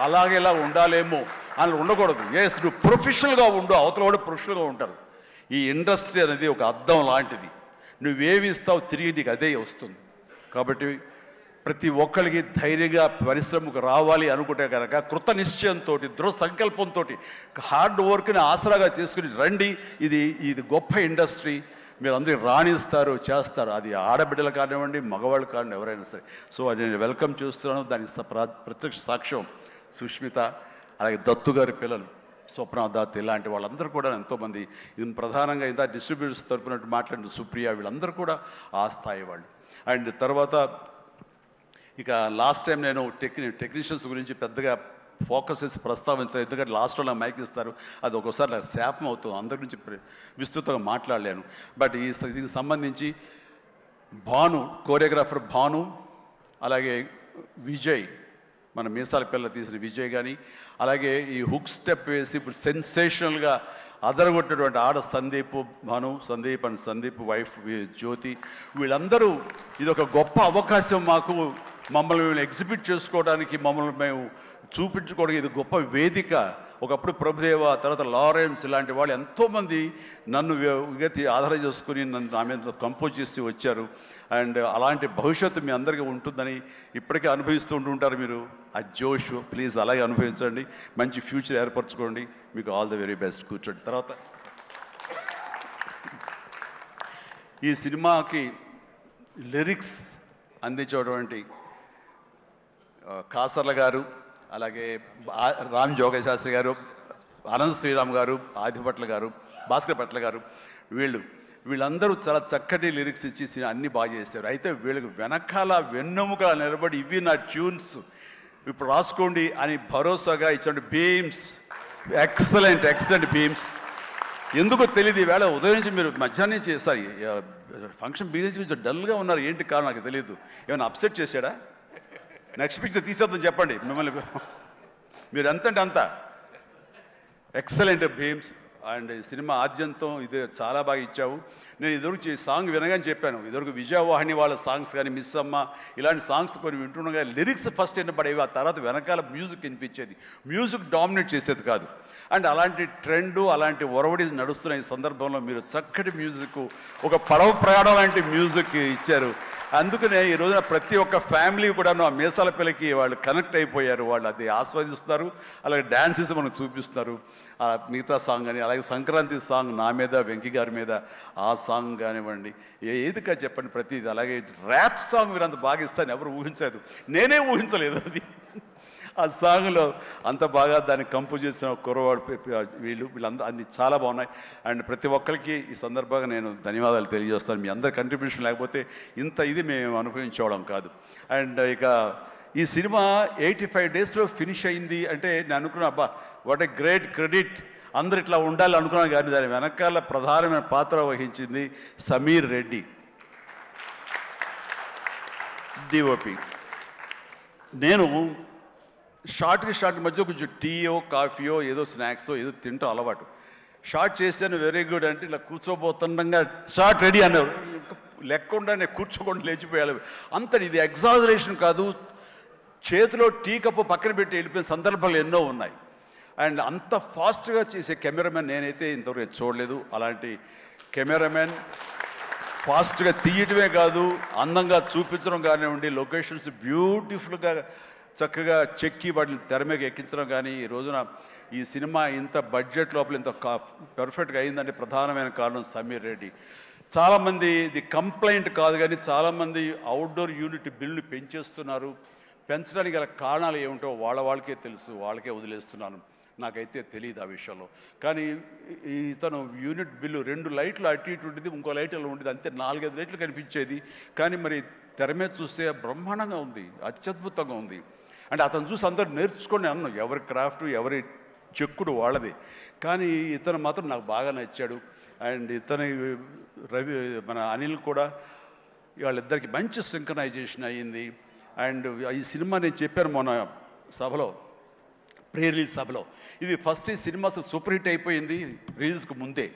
అలాగేలా ఉండాలేమో అని ఉండకూడదు. ఎస్ నువ్వు ప్రొఫెషనల్గా ఉండు, అవతల కూడా ప్రొఫెషనల్గా ఉంటారు. ఈ ఇండస్ట్రీ అనేది ఒక అద్దం లాంటిది. నువ్వేమి ఇస్తావు తిరిగి నీకు అదే వస్తుంది. కాబట్టి ప్రతి ఒక్కరికి ధైర్యంగా పరిశ్రమకు రావాలి అనుకుంటే కనుక కృత నిశ్చయంతో, దృఢ సంకల్పంతో, హార్డ్ వర్క్ని ఆసరాగా చేసుకుని రండి. ఇది గొప్ప ఇండస్ట్రీ. మీరు అందరూ రాణిస్తారు, చేస్తారు. అది ఆడబిడ్డలు కానివ్వండి, మగవాళ్ళు కానివ్వండి, ఎవరైనా సరే. సో అది నేను వెల్కమ్ చేస్తున్నాను. దానికి ప్రత్యక్ష సాక్ష్యం సుష్మిత. అలాగే దత్తు గారి పిల్లలు స్వప్న దత్ ఇలాంటి వాళ్ళందరూ కూడా ఎంతోమంది, ఇది ప్రధానంగా ఇంత డిస్ట్రిబ్యూటర్స్ తరపున మాట్లాడిన సుప్రియ, వీళ్ళందరూ కూడా ఆ స్థాయి వాళ్ళు. అండ్ తర్వాత ఇక లాస్ట్ టైం నేను టెక్నీషియన్స్ గురించి పెద్దగా ఫోకస్ చేసి ప్రస్తావించాను, ఎందుకంటే లాస్ట్లో నాకు మైక్ ఇస్తారు, అది ఒక్కోసారి నాకు శాపం అవుతుంది, అందరి గురించి విస్తృతంగా మాట్లాడలేను. బట్ దీనికి సంబంధించి భాను, కోరియోగ్రాఫర్ భాను, అలాగే విజయ్, మన మీసాల పిల్ల తీసిన విజయ్ కానీ, అలాగే ఈ హుక్ స్టెప్ వేసి ఇప్పుడు సెన్సేషనల్గా అదరగొట్టినటువంటి ఆడ సందీప్, భాను సందీప్ అండ్ సందీప్ వైఫ్ జ్యోతి, వీళ్ళందరూ ఇది ఒక గొప్ప అవకాశం మాకు, మమ్మల్ని ఎగ్జిబిట్ చేసుకోవడానికి, మమ్మల్ని మేము చూపించుకోవడానికి ఇది గొప్ప వేదిక. ఒకప్పుడు ప్రభుదేవ, తర్వాత లారెన్స్ ఇలాంటి వాళ్ళు ఎంతోమంది నన్ను విగతి ఆధారం చేసుకుని నన్ను నా మీద కంపోజ్ చేసి వచ్చారు. అండ్ అలాంటి భవిష్యత్తు మీ అందరికీ ఉంటుందని ఇప్పటికే అనుభవిస్తూ ఉంటుంటారు మీరు. ఆ జోష్ ప్లీజ్ అలాగే అనుభవించండి, మంచి ఫ్యూచర్ ఏర్పరచుకోండి. మీకు ఆల్ ది వెరీ బెస్ట్. కూర్చోండి. తర్వాత ఈ సినిమాకి లిరిక్స్ అందించేటువంటి కాసర్ల గారు, అలాగే రామ్ జోగ శాస్త్రి గారు, అనంత్ శ్రీరామ్ గారు, ఆదిపట్ల గారు, భాస్కర్ పట్ల గారు, వీళ్ళందరూ చాలా చక్కటి లిరిక్స్ ఇచ్చి అన్నీ బాగా చేశారు. అయితే వీళ్ళకి వెనకాల వెన్నెముక నిలబడి ఇవి నా ట్యూన్స్ ఇప్పుడు రాసుకోండి అని భరోసాగా ఇచ్చిన బీమ్స్, ఎక్సలెంట్ బీమ్స్. ఎందుకో తెలియదు, ఈవేళ ఉదయం నుంచి మీరు మధ్యాహ్నం నుంచి సారీ ఫంక్షన్ బిగిన నుంచి కొంచెం డల్గా ఉన్నారు, ఏంటి కారణం నాకు తెలియదు. ఏమైనా అప్సెట్ చేశాడా? నెక్స్ట్ పిక్చర్ తీసేద్దాం చెప్పండి మిమ్మల్ని. మీరు ఎంత అంటే అంత ఎక్సలెంట్ భీమ్స్. అండ్ సినిమా ఆద్యంతం ఇది చాలా బాగా ఇచ్చావు. నేను ఇదివరకు సాంగ్ వినగానే చెప్పాను, ఇదివరకు విజయవాహిని వాళ్ళ సాంగ్స్ కానీ, మిస్ అమ్మ ఇలాంటి సాంగ్స్ కొన్ని వింటుండగా లిరిక్స్ ఫస్ట్ వినపడేవి, ఆ తర్వాత వెనకాల మ్యూజిక్ వినిపించేది, మ్యూజిక్ డామినేట్ చేసేది కాదు. అండ్ అలాంటి ట్రెండు, అలాంటి ఒరవడి నడుస్తున్న ఈ సందర్భంలో మీరు చక్కటి మ్యూజిక్, ఒక పడవ ప్రయాణం లాంటి మ్యూజిక్ ఇచ్చారు. అందుకనే ఈ రోజున ప్రతి ఒక్క ఫ్యామిలీ కూడా ఆ మీసాల పిల్లకి వాళ్ళు కనెక్ట్ అయిపోయారు, వాళ్ళు అది ఆస్వాదిస్తారు, అలాగే డ్యాన్సెస్ మనకు చూపిస్తారు. మిగతా సాంగ్ కానీ, అలాగే సంక్రాంతి సాంగ్ నా మీద వెంకీ గారి మీద ఆ సాంగ్ కానివ్వండి, ఏదిగా చెప్పండి ప్రతిది. అలాగే ర్యాప్ సాంగ్ మీరు అంత బాగా ఇస్తాను ఎవరు ఊహించలేదు, నేనే ఊహించలేదు అది. ఆ సాంగ్లో అంత బాగా దాన్ని కంపోజ్ చేసిన కుర్రవాడు వీళ్ళందరూ అన్ని చాలా బాగున్నాయి. అండ్ ప్రతి ఒక్కరికి ఈ సందర్భంగా నేను ధన్యవాదాలు తెలియజేస్తాను. మీ అందరి కంట్రిబ్యూషన్ లేకపోతే ఇంత ఇది మేము అనుభవించుకోవడం కాదు. అండ్ ఇక ఈ సినిమా 85 డేస్లో ఫినిష్ అయింది అంటే నేను అనుకున్నా, అబ్బా వాట్ ఏ గ్రేట్ క్రెడిట్, అందరు ఇట్లా ఉండాలి అనుకున్నాను. కానీ దాని వెనకాల ప్రధానమైన పాత్ర వహించింది సమీర్ రెడ్డి, డిఓపి. నేను షార్ట్ మధ్య కొంచెం టీయో కాఫీయో ఏదో స్నాక్సో ఏదో తింటూ అలవాటు. షార్ట్ చేశాను, వెరీ గుడ్ అంటే ఇలా కూర్చోబోతుండగా షార్ట్ రెడీ అన్నారు. లెక్కకుండా నేను కూర్చోకుండా లేచిపోయాలి. అంత ఇది ఎగ్జాజరేషన్ కాదు, చేతిలో టీ కప్పు పక్కన పెట్టి వెళ్ళిపోయిన సందర్భాలు ఎన్నో ఉన్నాయి. అండ్ అంత ఫాస్ట్గా చేసే కెమెరామెన్ నేనైతే ఇంతవరకు చూడలేదు. అలాంటి కెమెరామెన్ ఫాస్ట్గా తీయటమే కాదు, అందంగా చూపించడం కానివ్వండి, లొకేషన్స్ బ్యూటిఫుల్గా చక్కగా చెక్కి వాటిని తెర మీద ఎక్కించడం కానీ, ఈ రోజున ఈ సినిమా ఇంత బడ్జెట్ లోపల ఇంత పర్ఫెక్ట్గా అయిందంటే ప్రధానమైన కారణం సమీర్ రెడ్డి. చాలామంది ఇది కంప్లైంట్ కాదు కానీ చాలామంది అవుట్డోర్ యూనిట్ బిల్లు పెంచేస్తున్నారు. పెంచడానికి గల కారణాలు ఏమిటో వాళ్ళకే తెలుసు, వాళ్ళకే వదిలేస్తున్నాను, నాకైతే తెలియదు ఆ విషయంలో. కానీ ఇతను యూనిట్ బిల్లు 2 లైట్లు అటు ఇటు ఉండేది, ఇంకో లైట్ అలా ఉండేది, అంతే 4-5 లైట్లు కనిపించేది. కానీ మరి తెర మీద చూస్తే బ్రహ్మాండంగా ఉంది, అత్యద్భుతంగా ఉంది. అంటే అతను చూసి అందరూ నేర్చుకొని అన్నాం, ఎవరి క్రాఫ్ట్ ఎవరి చెక్కుడు వాళ్ళది. కానీ ఇతను మాత్రం నాకు బాగా నచ్చాడు. అండ్ ఇతని మన అనిల్ కూడా, వాళ్ళిద్దరికి మంచి సింక్రనైజేషన్ అయ్యింది. అండ్ ఈ సినిమా నేను చెప్పాను మొన్న సభలో, ప్రీ రిలీజ్ సభలో, ఇది ఫస్ట్ ఈ సినిమా సూపర్ హిట్ అయిపోయింది రిలీజ్కి ముందే.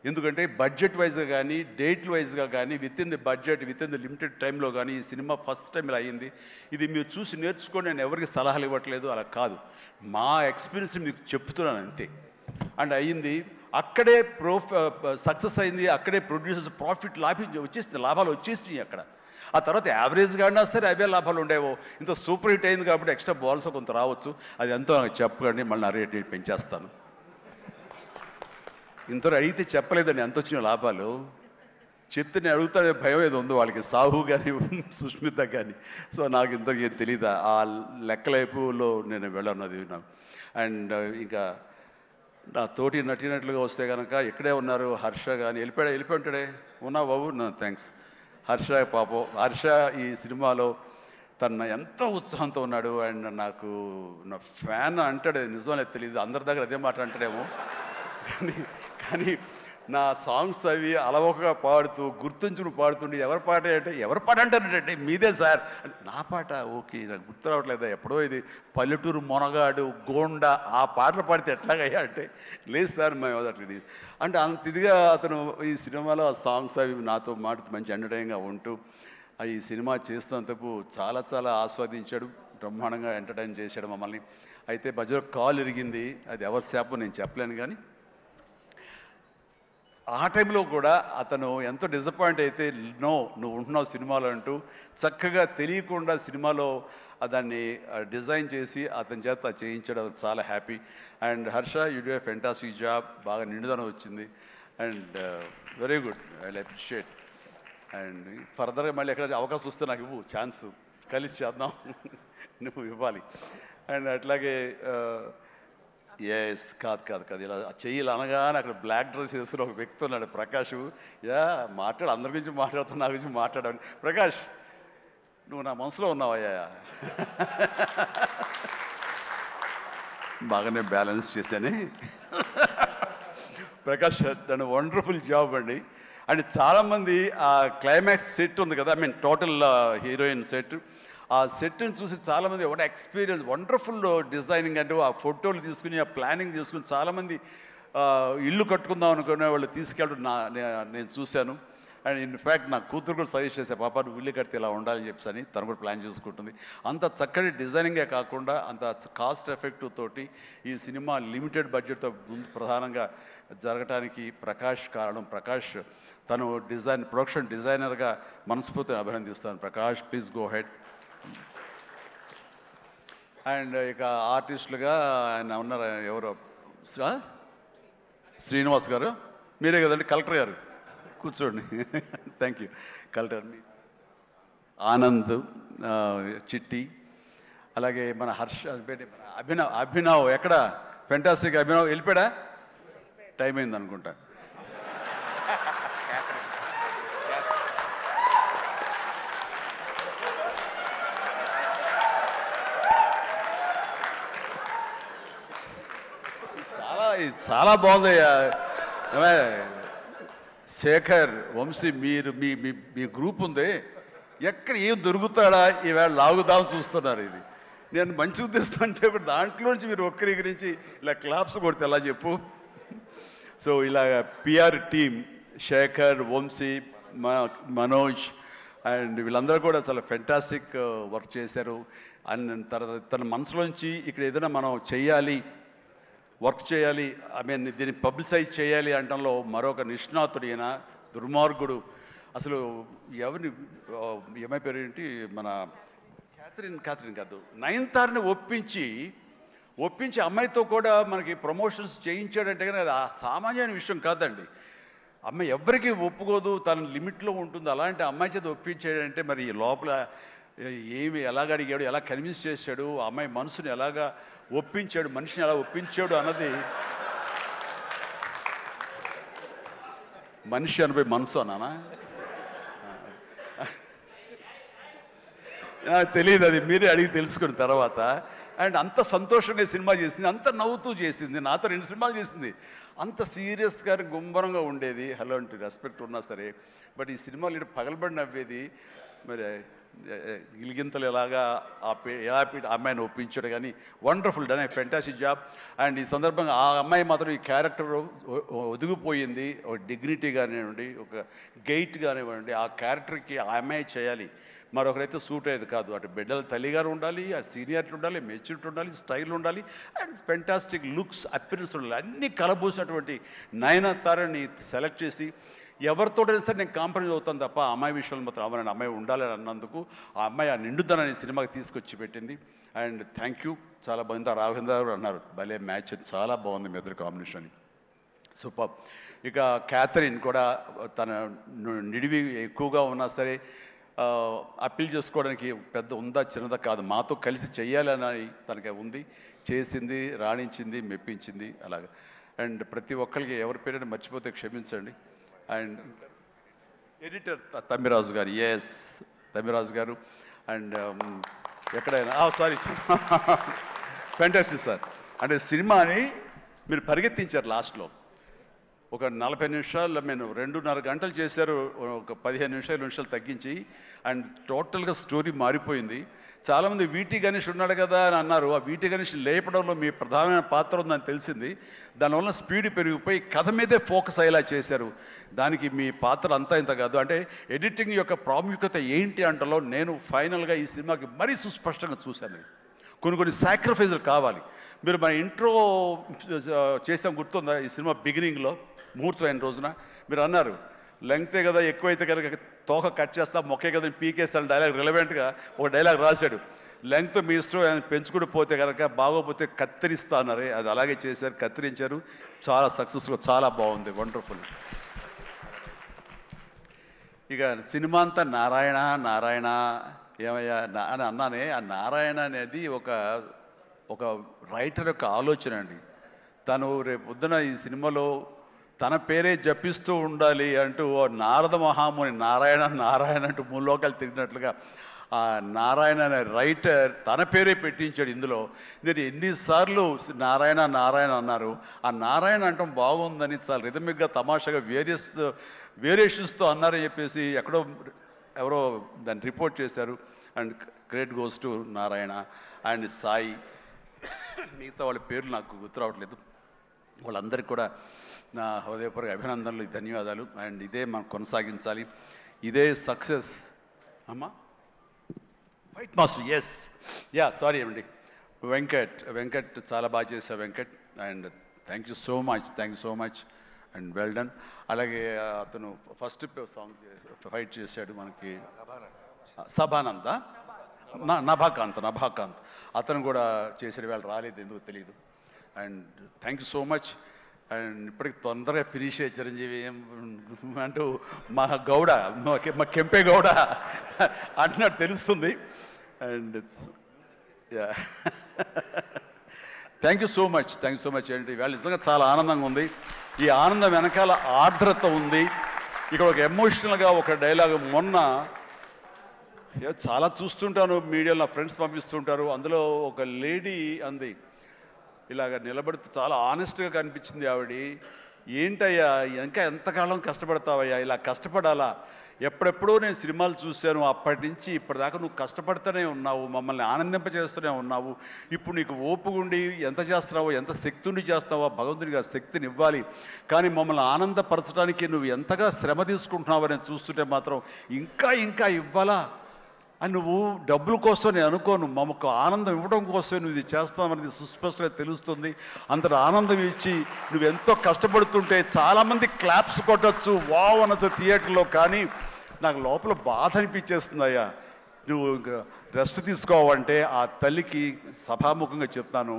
ఎందుకంటే బడ్జెట్ వైజ్గా కానీ, డేట్ వైజ్గా కానీ, with in the budget, with in the limited టైంలో కానీ ఈ సినిమా ఫస్ట్ టైం ఇలా అయ్యింది. ఇది మీరు చూసి నేర్చుకొని నేను ఎవరికి సలహాలు ఇవ్వట్లేదు, అలా కాదు, మా ఎక్స్పీరియన్స్ మీకు చెప్తున్నాను అంతే. అండ్ అయ్యింది, అక్కడే సక్సెస్ అయింది, అక్కడే ప్రొడ్యూసర్స్ ప్రాఫిట్ వచ్చేసింది, లాభాలు వచ్చేసినాయి అక్కడ. ఆ తర్వాత యావరేజ్గా అయినా సరే అవే లాభాలు ఉండేవో. ఇంత సూపర్ హిట్ అయింది కాబట్టి ఎక్స్ట్రా బాల్స్ కొంత రావచ్చు, అది ఎంతో నాకు చెప్పకండి, మళ్ళీ నా రేట్ పెంచేస్తాను. ఇంత అడిగితే చెప్పలేదండి ఎంత వచ్చిన లాభాలు. చెప్తే నేను అడుగుతానే భయం ఏదో ఉంది వాళ్ళకి, సాహు కానీ సుష్మిత కానీ. సో నాకు ఇంతకీ తెలియదు, ఆ లెక్కలైపులో నేను వెళ్ళన్నది నాకు. అండ్ ఇంకా నా తోటి నటినట్లుగా వస్తే కనుక ఇక్కడే ఉన్నారు హర్ష కానీ, వెళ్ళిపోయి ఉంటాడే, ఉన్నా బాబు నా థ్యాంక్స్. హర్ష పాపం, హర్ష ఈ సినిమాలో తన ఎంతో ఉత్సాహంతో ఉన్నాడు. అండ్ నాకు నా ఫ్యాన్ అంటాడు, నిజమనే తెలియదు, అందరి దగ్గర అదే మాట అంటాడేమో, కానీ కానీ నా సాంగ్స్ అవి అలవోకగా పాడుతూ గుర్తుంచుకుని పాడుతుండే, ఎవరి పాట అంటే ఎవరి పాట అంటారంటే మీదే సార్ అంటే, నా పాట ఓకే నాకు గుర్తు రావట్లేదా, ఎప్పుడో ఇది పల్లెటూరు మొనగాడు గోండా ఆ పాటలు పాడితే ఎట్లాగయ్యా అంటే, లేదు సార్ మేము అట్లా అంటే అంత ఇదిగా అతను ఈ సినిమాలో ఆ సాంగ్స్ అవి నాతో మాట మంచి ఎంటర్టైన్గా ఉంటూ ఈ సినిమా చేస్తున్నందుకు చాలా చాలా ఆస్వాదించాడు, బ్రహ్మాండంగా ఎంటర్టైన్ చేశాడు మమ్మల్ని. అయితే మధ్యలో కాల్ ఇరిగింది, అది ఎవరి శాపం నేను చెప్పలేను, కానీ ఆ టైంలో కూడా అతను ఎంతో డిసప్పాయింట్ అయితే, నో నువ్వు ఉంటున్నావు సినిమాలో అంటూ చక్కగా తెలియకుండా సినిమాలో దాన్ని డిజైన్ చేసి అతని చేత చేయించడం చాలా happy. And Harsha you do a fantastic job, బాగా నిండుదనం వచ్చింది. And very good, I appreciate. And ఫర్దర్గా మళ్ళీ ఎక్కడ అవకాశం వస్తే నాకు ఇవ్వు, ఛాన్స్ కలిసి చేద్దాం, నువ్వు ఇవ్వాలి. అండ్ అట్లాగే ఎస్ కాదు ఇలా చెయ్యాలి అనగానే అక్కడ బ్లాక్ డ్రెస్ వేసుకుని ఒక వ్యక్తి ఉన్నాడు, ప్రకాష్. యా మాట్లాడు, అందరి గురించి మాట్లాడుతున్నా, నా గురించి మాట్లాడాను. ప్రకాష్ నువ్వు నా మనసులో ఉన్నావయ్యా, బాగానే బ్యాలెన్స్ చేశానే. ప్రకాష్ నన్ను వండర్ఫుల్ జాబ్ అండి. అండ్ చాలామంది ఆ క్లైమాక్స్ సెట్ ఉంది కదా, I mean total heroine set, ఆ సెట్ని చూసి చాలామంది ఒక ఎక్స్పీరియన్స్, వండర్ఫుల్ డిజైనింగ్ అంటే ఆ ఫోటోలు తీసుకుని ఆ ప్లానింగ్ తీసుకుని చాలామంది ఇల్లు కట్టుకుందాం అనుకునే వాళ్ళు తీసుకెళ్ళడం నేను చూశాను. అండ్ ఇన్ఫ్యాక్ట్ నా కూతురు కూడా సజెస్ట్ చేసే, పాప నువ్వు ఇల్లు కడితే ఇలా ఉండాలని చెప్పని తను కూడా ప్లాన్ చేసుకుంటుంది. అంత చక్కటి డిజైనింగే కాకుండా అంత కాస్ట్ ఎఫెక్టివ్ తోటి ఈ సినిమా లిమిటెడ్ బడ్జెట్తో ముందు ప్రధానంగా జరగటానికి ప్రకాష్ కారణం. ప్రకాష్ తను ప్రొడక్షన్ డిజైనర్గా మనస్ఫూర్తిగా అభినందిస్తాను. Prakash please go ahead. And ఇక ఆర్టిస్టులుగా ఆయన ఉన్నారు, ఎవరో శ్రీనివాస్ గారు, మీరే కదండి కలెక్టర్ గారు, కూర్చోండి. Thank you. కలెక్టర్ ఆనంద్, చిట్టి, అలాగే మన హర్ష, మన అభినవ్ ఎక్కడ ఫెంటాస్టిక్ అభినవ్ వెళ్ళిపోయాడా, టైం అయింది అనుకుంటా. చాలా బాగుందయ్యా. శేఖర్, వంశీ, మీరు మీ మీ గ్రూప్ ఉంది, ఎక్కడ ఏం దొరుకుతాడా ఈవేళ లాగుదాం చూస్తున్నారు. ఇది నేను మంచి ఉద్దేశం అంటే ఇప్పుడు దాంట్లోంచి మీరు ఒక్కరి గురించి ఇలా క్లాప్స్ కొడితే ఎలా చెప్పు. సో ఇలా PR team Shekhar, Vamshi, Manoj and వీళ్ళందరూ కూడా చాలా ఫెంటాస్టిక్ వర్క్ చేశారు. అండ్ తర్వాత తన మనసులోంచి ఇక్కడ ఏదైనా మనం చెయ్యాలి, వర్క్ చేయాలి, ఐ మీన్ దీన్ని పబ్లిసైజ్ చేయాలి అనడంలో మరొక నిష్ణాతుడు ఈయన, దుర్మార్గుడు. అసలు ఎవరిని, ఏమై పేరు ఏంటి, మన క్యాథరిన్ కాదు, నయనతారని ఒప్పించి అమ్మాయితో కూడా మనకి ప్రమోషన్స్ చేయించాడంటే కానీ అది ఆ సామాన్యమైన విషయం కాదండి. అమ్మాయి ఎవరికి ఒప్పుకోదు, తన లిమిట్లో ఉంటుంది. అలాంటి అమ్మాయి చేత ఒప్పించాడంటే మరి లోపల ఏమి ఎలాగ అడిగాడు, ఎలా కన్విన్స్ చేశాడు, ఆ అమ్మాయి మనసుని ఎలాగా ఒప్పించాడు, మనిషిని ఎలా ఒప్పించాడు అన్నది, మనిషి అనిపై మనసు అన్నానా తెలియదు, అది మీరే అడిగి తెలుసుకున్న తర్వాత. అండ్ అంత సంతోషంగా సినిమా చేసింది, అంత నవ్వుతూ చేసింది, నాతో 2 సినిమాలు చేసింది. అంత సీరియస్గా గుంభరంగా ఉండేది, అలాంటి రెస్పెక్ట్ ఉన్నా సరే. బట్ ఈ సినిమాలో పగలబడి నవ్వేది. మరి గిలిగింతలు ఎలాగా ఎలా అమ్మాయిని ఒప్పించాడు, కానీ wonderful done, fantastic job. And ఈ సందర్భంగా ఆ అమ్మాయి మాత్రం ఈ క్యారెక్టర్ ఒదిగిపోయింది. ఒక డిగ్నిటీ కానివ్వండి, ఒక గెయిట్ కానివ్వండి, ఆ క్యారెక్టర్కి ఆ అమ్మాయి చేయాలి, మరొకరైతే సూట్ అయ్యేది కాదు. అటు బిడ్డల తల్లిగారు ఉండాలి, ఆ సీనియారిటీ ఉండాలి, మెచ్యూరిటీ ఉండాలి, స్టైల్ ఉండాలి, అండ్ ఫెంటాస్టిక్ లుక్స్, అపిరెన్స్ ఉండాలి. అన్నీ కలబోసినటువంటి నయనతారని సెలెక్ట్ చేసి ఎవరితోటైనా సరే నేను కాంప్రమైజ్ అవుతాను తప్ప ఆ అమ్మాయి విషయంలో మాత్రం అమ్మాయి అమ్మాయి ఉండాలని అన్నందుకు ఆ అమ్మాయి ఆ నిండుదనాన్ని సినిమాకి తీసుకొచ్చి పెట్టింది. And thank you. చాలా బాగుంది. రాఘవేంద్ర గారు అన్నారు భలే మ్యాచ్, చాలా బాగుంది మీ ఇద్దరు కాంబినేషన్. సూపర్. ఇక క్యాథరిన్ కూడా తన నిడివి ఎక్కువగా ఉన్నా సరే అప్పీల్ చేసుకోవడానికి పెద్ద ఉందా చిన్నదా కాదు, మాతో కలిసి చెయ్యాలని తనకి ఉంది, చేసింది, రాణించింది, మెప్పించింది అలాగా. అండ్ ప్రతి ఒక్కరికి ఎవరి పేరైనా మర్చిపోతే క్షమించండి. అండ్ ఎడిటర్ తమ్మిరాజు గారు, ఎస్ తమ్మిరాజు గారు. అండ్ ఎక్కడైనా సారీ ఫ్యాంటాస్టిక్ సార్. అంటే సినిమాని మీరు పరిగెత్తించారు లాస్ట్లో. ఒక 40 నిమిషాల్లో నేను 2.5 గంటలు చేశారు, ఒక 15 నిమిషాలు తగ్గించి. అండ్ టోటల్గా స్టోరీ మారిపోయింది. చాలామంది వీటి గణేష్ ఉన్నాడు కదా అని అన్నారు. ఆ వీటి గణేష్ లేపడంలో మీ ప్రధానమైన పాత్ర ఉందని తెలిసింది. దానివల్ల స్పీడ్ పెరిగిపోయి కథ మీదే ఫోకస్ అయ్యేలా చేశారు. దానికి మీ పాత్ర అంతా ఇంత కాదు. అంటే ఎడిటింగ్ యొక్క ప్రాముఖ్యత ఏంటి అంటలో నేను ఫైనల్గా ఈ సినిమాకి మరీ సుస్పష్టంగా చూశాను. కొన్ని సాక్రిఫైజులు కావాలి. మీరు మన ఇంట్రో చేసాం గుర్తుందా? ఈ సినిమా బిగినింగ్లో ముహూర్తం అయిన రోజున మీరు అన్నారు, లెంగ్తే కదా ఎక్కువైతే కనుక తోక కట్ చేస్తా, మొక్కే కదా పీకేస్తాను డైలాగ్. రిలవెంట్గా ఒక డైలాగ్ రాశాడు, లెంగ్త్ మీ ఇష్టం, ఆయన పెంచుకుంటూ పోతే కనుక బాగోపోతే కత్తిరిస్తా అన్నారే, అది అలాగే చేశారు, కత్తిరించారు. చాలా సక్సెస్ఫుల్, చాలా బాగుంది, వండర్ఫుల్. ఇక సినిమా అంతా నారాయణ నారాయణ ఏమయ్యా అని అన్నానే. ఆ నారాయణ అనేది ఒక రైటర్ యొక్క ఆలోచన అండి. తను రేపు పొద్దున ఈ సినిమాలో తన పేరే జపిస్తూ ఉండాలి అంటూ నారద మహాముని నారాయణ నారాయణ అంటూ మూలోకాలు తిరిగినట్లుగా ఆ నారాయణ అనే రైటర్ తన పేరే పెట్టించాడు ఇందులో. నేను ఎన్నిసార్లు నారాయణ నారాయణ అన్నారు. ఆ నారాయణ అంటాం బాగుందని చాలా రిథమిక్గా తమాషాగా వేరియేషన్స్తో అన్నారని చెప్పేసి ఎవరో దాన్ని రిపోర్ట్ చేశారు. And credit goes to Narayana and Sai. మిగతా వాళ్ళ పేర్లు నాకు గుర్తు రావట్లేదు. వాళ్ళందరికీ కూడా నా హృదయపూర్వక అభినందనలు, ధన్యవాదాలు. అండ్ ఇదే మనం కొనసాగించాలి, ఇదే సక్సెస్. అమ్మా వైట్ మాస్టర్, ఎస్ సారీ అండి, వెంకట్ చాలా బాగా చేశారు Venkat. And thank you so much and well done. అలాగే అతను ఫస్ట్ సాంగ్ ఫైట్ చేశాడు మనకి సభానంద, నభాకాంత్ అతను కూడా చేసాడు. వాళ్ళు రాలేదు, ఎందుకు తెలియదు. And thank you so much. And ఇప్పటికి తొందరగా ఫినిష్ అయ్యే చిరంజీవి అంటూ మా గౌడ, మా కెంపే గౌడ అంటున్నట్టు తెలుస్తుంది. And thank you so much ఏంటి వాళ్ళు నిజంగా చాలా ఆనందంగా ఉంది. ఈ ఆనందం వెనకాల ఆర్ద్రత ఉంది. ఇక్కడ ఒక ఎమోషనల్గా ఒక డైలాగ్ మొన్న చాలా చూస్తుంటాను మీడియాలో, నా ఫ్రెండ్స్ పంపిస్తుంటారు. అందులో ఒక లేడీ అంది, ఇలాగ నిలబడితే చాలా ఆనెస్ట్గా కనిపించింది ఆవిడ. ఏంటయ్యా ఇంకా ఎంతకాలం కష్టపడతావయ్యా, ఇలా కష్టపడాలా? ఎప్పుడెప్పుడో నేను సినిమాలు చూశాను, అప్పటి నుంచి ఇప్పటిదాకా నువ్వు కష్టపడుతూనే ఉన్నావు, మమ్మల్ని ఆనందింపచేస్తూనే ఉన్నావు. ఇప్పుడు నీకు ఓపుగుండి ఎంత చేస్తున్నావో, ఎంత శక్తిని చేస్తావో, భగవంతునికి ఆ శక్తిని ఇవ్వాలి. కానీ మమ్మల్ని ఆనందపరచడానికి నువ్వు ఎంతగా శ్రమ తీసుకుంటున్నావో నేను చూస్తుంటే మాత్రం ఇంకా ఇవ్వాలా అని నువ్వు డబ్బుల కోసం నేను అనుకోను, మమ్మకు ఆనందం ఇవ్వడం కోసమే నువ్వు ఇది చేస్తావనేది సుస్పష్టంగా తెలుస్తుంది. అంతటి ఆనందం ఇచ్చి నువ్వు ఎంతో కష్టపడుతుంటే చాలామంది క్లాప్స్ కొట్టచ్చు, వావ్ అనొచ్చు థియేటర్లో. కానీ నాకు లోపల బాధ అనిపించేస్తుందయ్యా. నువ్వు రెస్ట్ తీసుకోవాలంటే ఆ తల్లికి సభాముఖంగా చెప్తాను,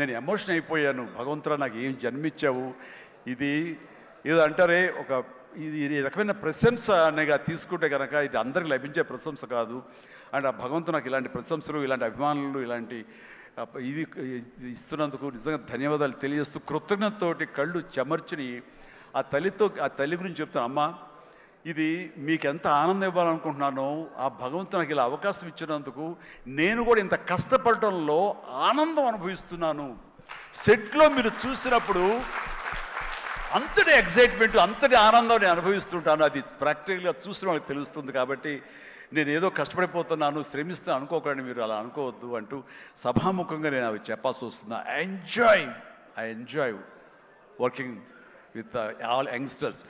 నేను ఎమోషన్ అయిపోయాను. భగవంతుడా నాకు ఏం జన్మించావు. ఇది ఏదో అంటారే, ఇది రకమైన ప్రశంస అనేగా తీసుకుంటే కనుక ఇది అందరికి లభించే ప్రశంస కాదు. అండ్ ఆ భగవంతుడు నాకు ఇలాంటి ప్రశంసలు, ఇలాంటి అభిమానులు, ఇలాంటి ఇది ఇస్తున్నందుకు నిజంగా ధన్యవాదాలు తెలియజేస్తూ కృతజ్ఞతతోటి కళ్ళు చెమర్చిని ఆ తల్లి గురించి చెప్తాను. అమ్మ, ఇది మీకు ఎంత ఆనందం ఇవ్వాలనుకుంటున్నానో ఆ భగవంతుడు నాకు ఇలా అవకాశం ఇచ్చినందుకు నేను కూడా ఇంత కష్టపడటంలో ఆనందం అనుభవిస్తున్నాను. సెట్లో మీరు చూసినప్పుడు అంతటి ఎగ్జైట్మెంట్, అంతటి ఆనందం నేను అనుభవిస్తుంటాను. అది ప్రాక్టికల్గా చూసిన వాళ్ళకి తెలుస్తుంది. కాబట్టి నేను ఏదో కష్టపడిపోతున్నాను, శ్రమిస్తాను అనుకోకండి, మీరు అలా అనుకోవద్దు అంటూ సభాముఖంగా నేను అవి చెప్పాల్సి వస్తుంది. I enjoy working with all youngsters.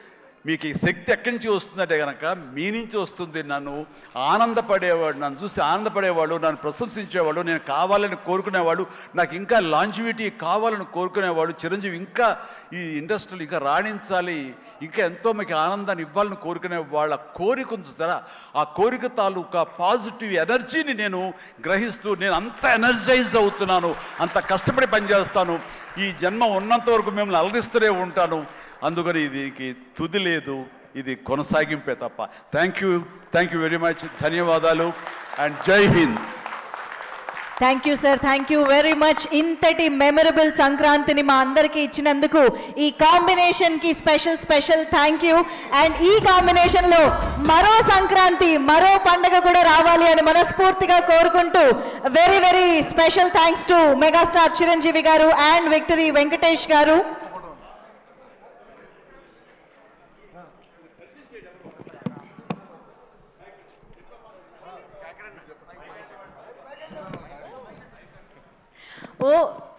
మీకు ఈ శక్తి ఎక్కడి నుంచి వస్తుందంటే కనుక మీ నుంచి వస్తుంది. నన్ను చూసి ఆనందపడేవాడు, నన్ను ప్రశంసించేవాడు, నేను కావాలని కోరుకునేవాడు, నాకు ఇంకా లాంజివిటీ కావాలని కోరుకునేవాడు, చిరంజీవి ఇంకా ఈ ఇండస్ట్రీలో ఇంకా రాణించాలి, ఇంకా ఎంతో మీకు ఆనందాన్ని ఇవ్వాలని కోరుకునే వాళ్ళ కోరిక ఉంది చూసారా, ఆ కోరిక తాలూకా పాజిటివ్ ఎనర్జీని నేను గ్రహిస్తూ నేను అంత ఎనర్జైజ్ అవుతున్నాను, అంత కష్టపడి పనిచేస్తాను. ఈ జన్మ ఉన్నంత వరకు మిమ్మల్ని అలరిస్తూనే ఉంటాను. అందుకని దీనికి తుది లేదు, ఇది కొనసాగింపే తప్ప. థ్యాంక్ యూ వెరీ మచ్, ధన్యవాదాలు అండ్ జై Hind. Thank you sir, thank you very much. ఇంతటి మెమరబుల్ సంక్రాంతిని మా అందరికీ ఇచ్చినందుకు ఈ కాంబినేషన్కి స్పెషల్ థ్యాంక్ యూ. అండ్ ఈ కాంబినేషన్లో మరో సంక్రాంతి, మరో పండగ కూడా రావాలి అని మనస్ఫూర్తిగా కోరుకుంటూ very special thanks to megastar Chiranjeevi గారు అండ్ విక్టరీ వెంకటేష్ గారు.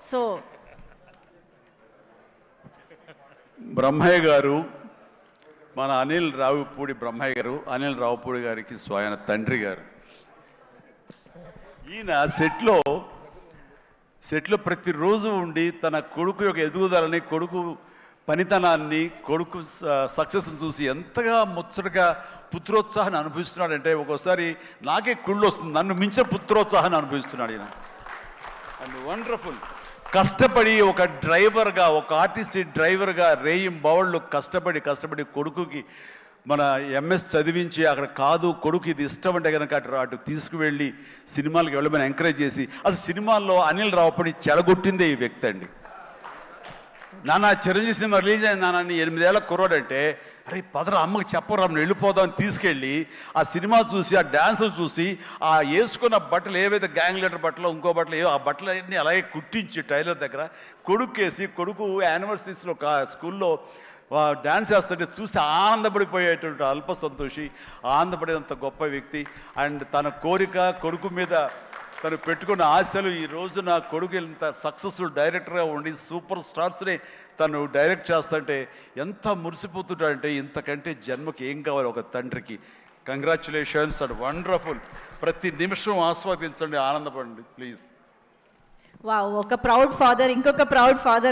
సో బ్రహ్మయ్య గారు, మన అనిల్ రావుపూడి బ్రహ్మయ్య గారు, అనిల్ రావుపూడి గారికి స్వయం తండ్రి గారు. ఈయన సెట్లో ప్రతిరోజు ఉండి తన కొడుకు యొక్క ఎదుగుదలని, కొడుకు పనితనాన్ని, కొడుకు సక్సెస్ని చూసి ఎంతగా ముచ్చటగా పుత్రోత్సాహాన్ని అనుభవిస్తున్నాడంటే ఒక్కోసారి నాకే కుళ్ళు వస్తుంది. నన్ను మించిన పుత్రోత్సాహాన్ని అనుభవిస్తున్నాడు ఈయన. And wonderful. కష్టపడి ఒక డ్రైవర్గా, ఒక ఆర్టీసీ డ్రైవర్గా రేయింబవళ్ళు కష్టపడి కొడుకుకి మన ఎంఎస్ చదివించి, అక్కడ కాదు కొడుకు ఇది ఇష్టం అంటే కనుక అటు తీసుకువెళ్ళి సినిమాలకు వెళ్ళమని ఎంకరేజ్ చేసి, అసలు సినిమాల్లో అనిల్ రావుపూడి చెడగొట్టిందే ఈ వ్యక్తి అండి. నాన్న చిరంజీవి సినిమా రిలీజ్ అయిన నాన్న 8 ఏళ్ళ కుర్రాడంటే, అరే పదరా అమ్మకి చెప్పరా వెళ్ళిపోదామని తీసుకెళ్ళి ఆ సినిమా చూసి, ఆ డ్యాన్సులు చూసి, ఆ వేసుకున్న బట్టలు ఏవైతే గ్యాంగ్ లీడర్ బట్టలు, ఇంకో బట్టలు ఏవో, ఆ బట్టలు అన్నీ అలాగే కుట్టించి టైలర్ దగ్గర కొడుకేసి, కొడుకు యానివర్సరీస్లో స్కూల్లో డ్యాన్స్ చేస్తుంటే చూసి ఆనందపడిపోయేటువంటి అల్ప సంతోషి, ఆనందపడేంత గొప్ప వ్యక్తి. అండ్ తన కోరిక, కొడుకు మీద తను పెట్టుకున్న ఆశలు, ఈ రోజు నా కొడుకు ఇంత సక్సెస్ఫుల్ డైరెక్టర్గా ఉండి సూపర్ స్టార్స్ని తను డైరెక్ట్ చేస్తుంటే ఎంత మురిసిపోతుంటాడంటే, ఇంతకంటే జన్మకి ఏం కావాలి ఒక తండ్రికి. Congratulations and wonderful. ప్రతి నిమిషం ఆస్వాదించండి, ఆనందపడండి ప్లీజ్. వావ్, ఒక ప్రౌడ్ ఫాదర్, ఇంకొక ప్రౌడ్ ఫాదర్.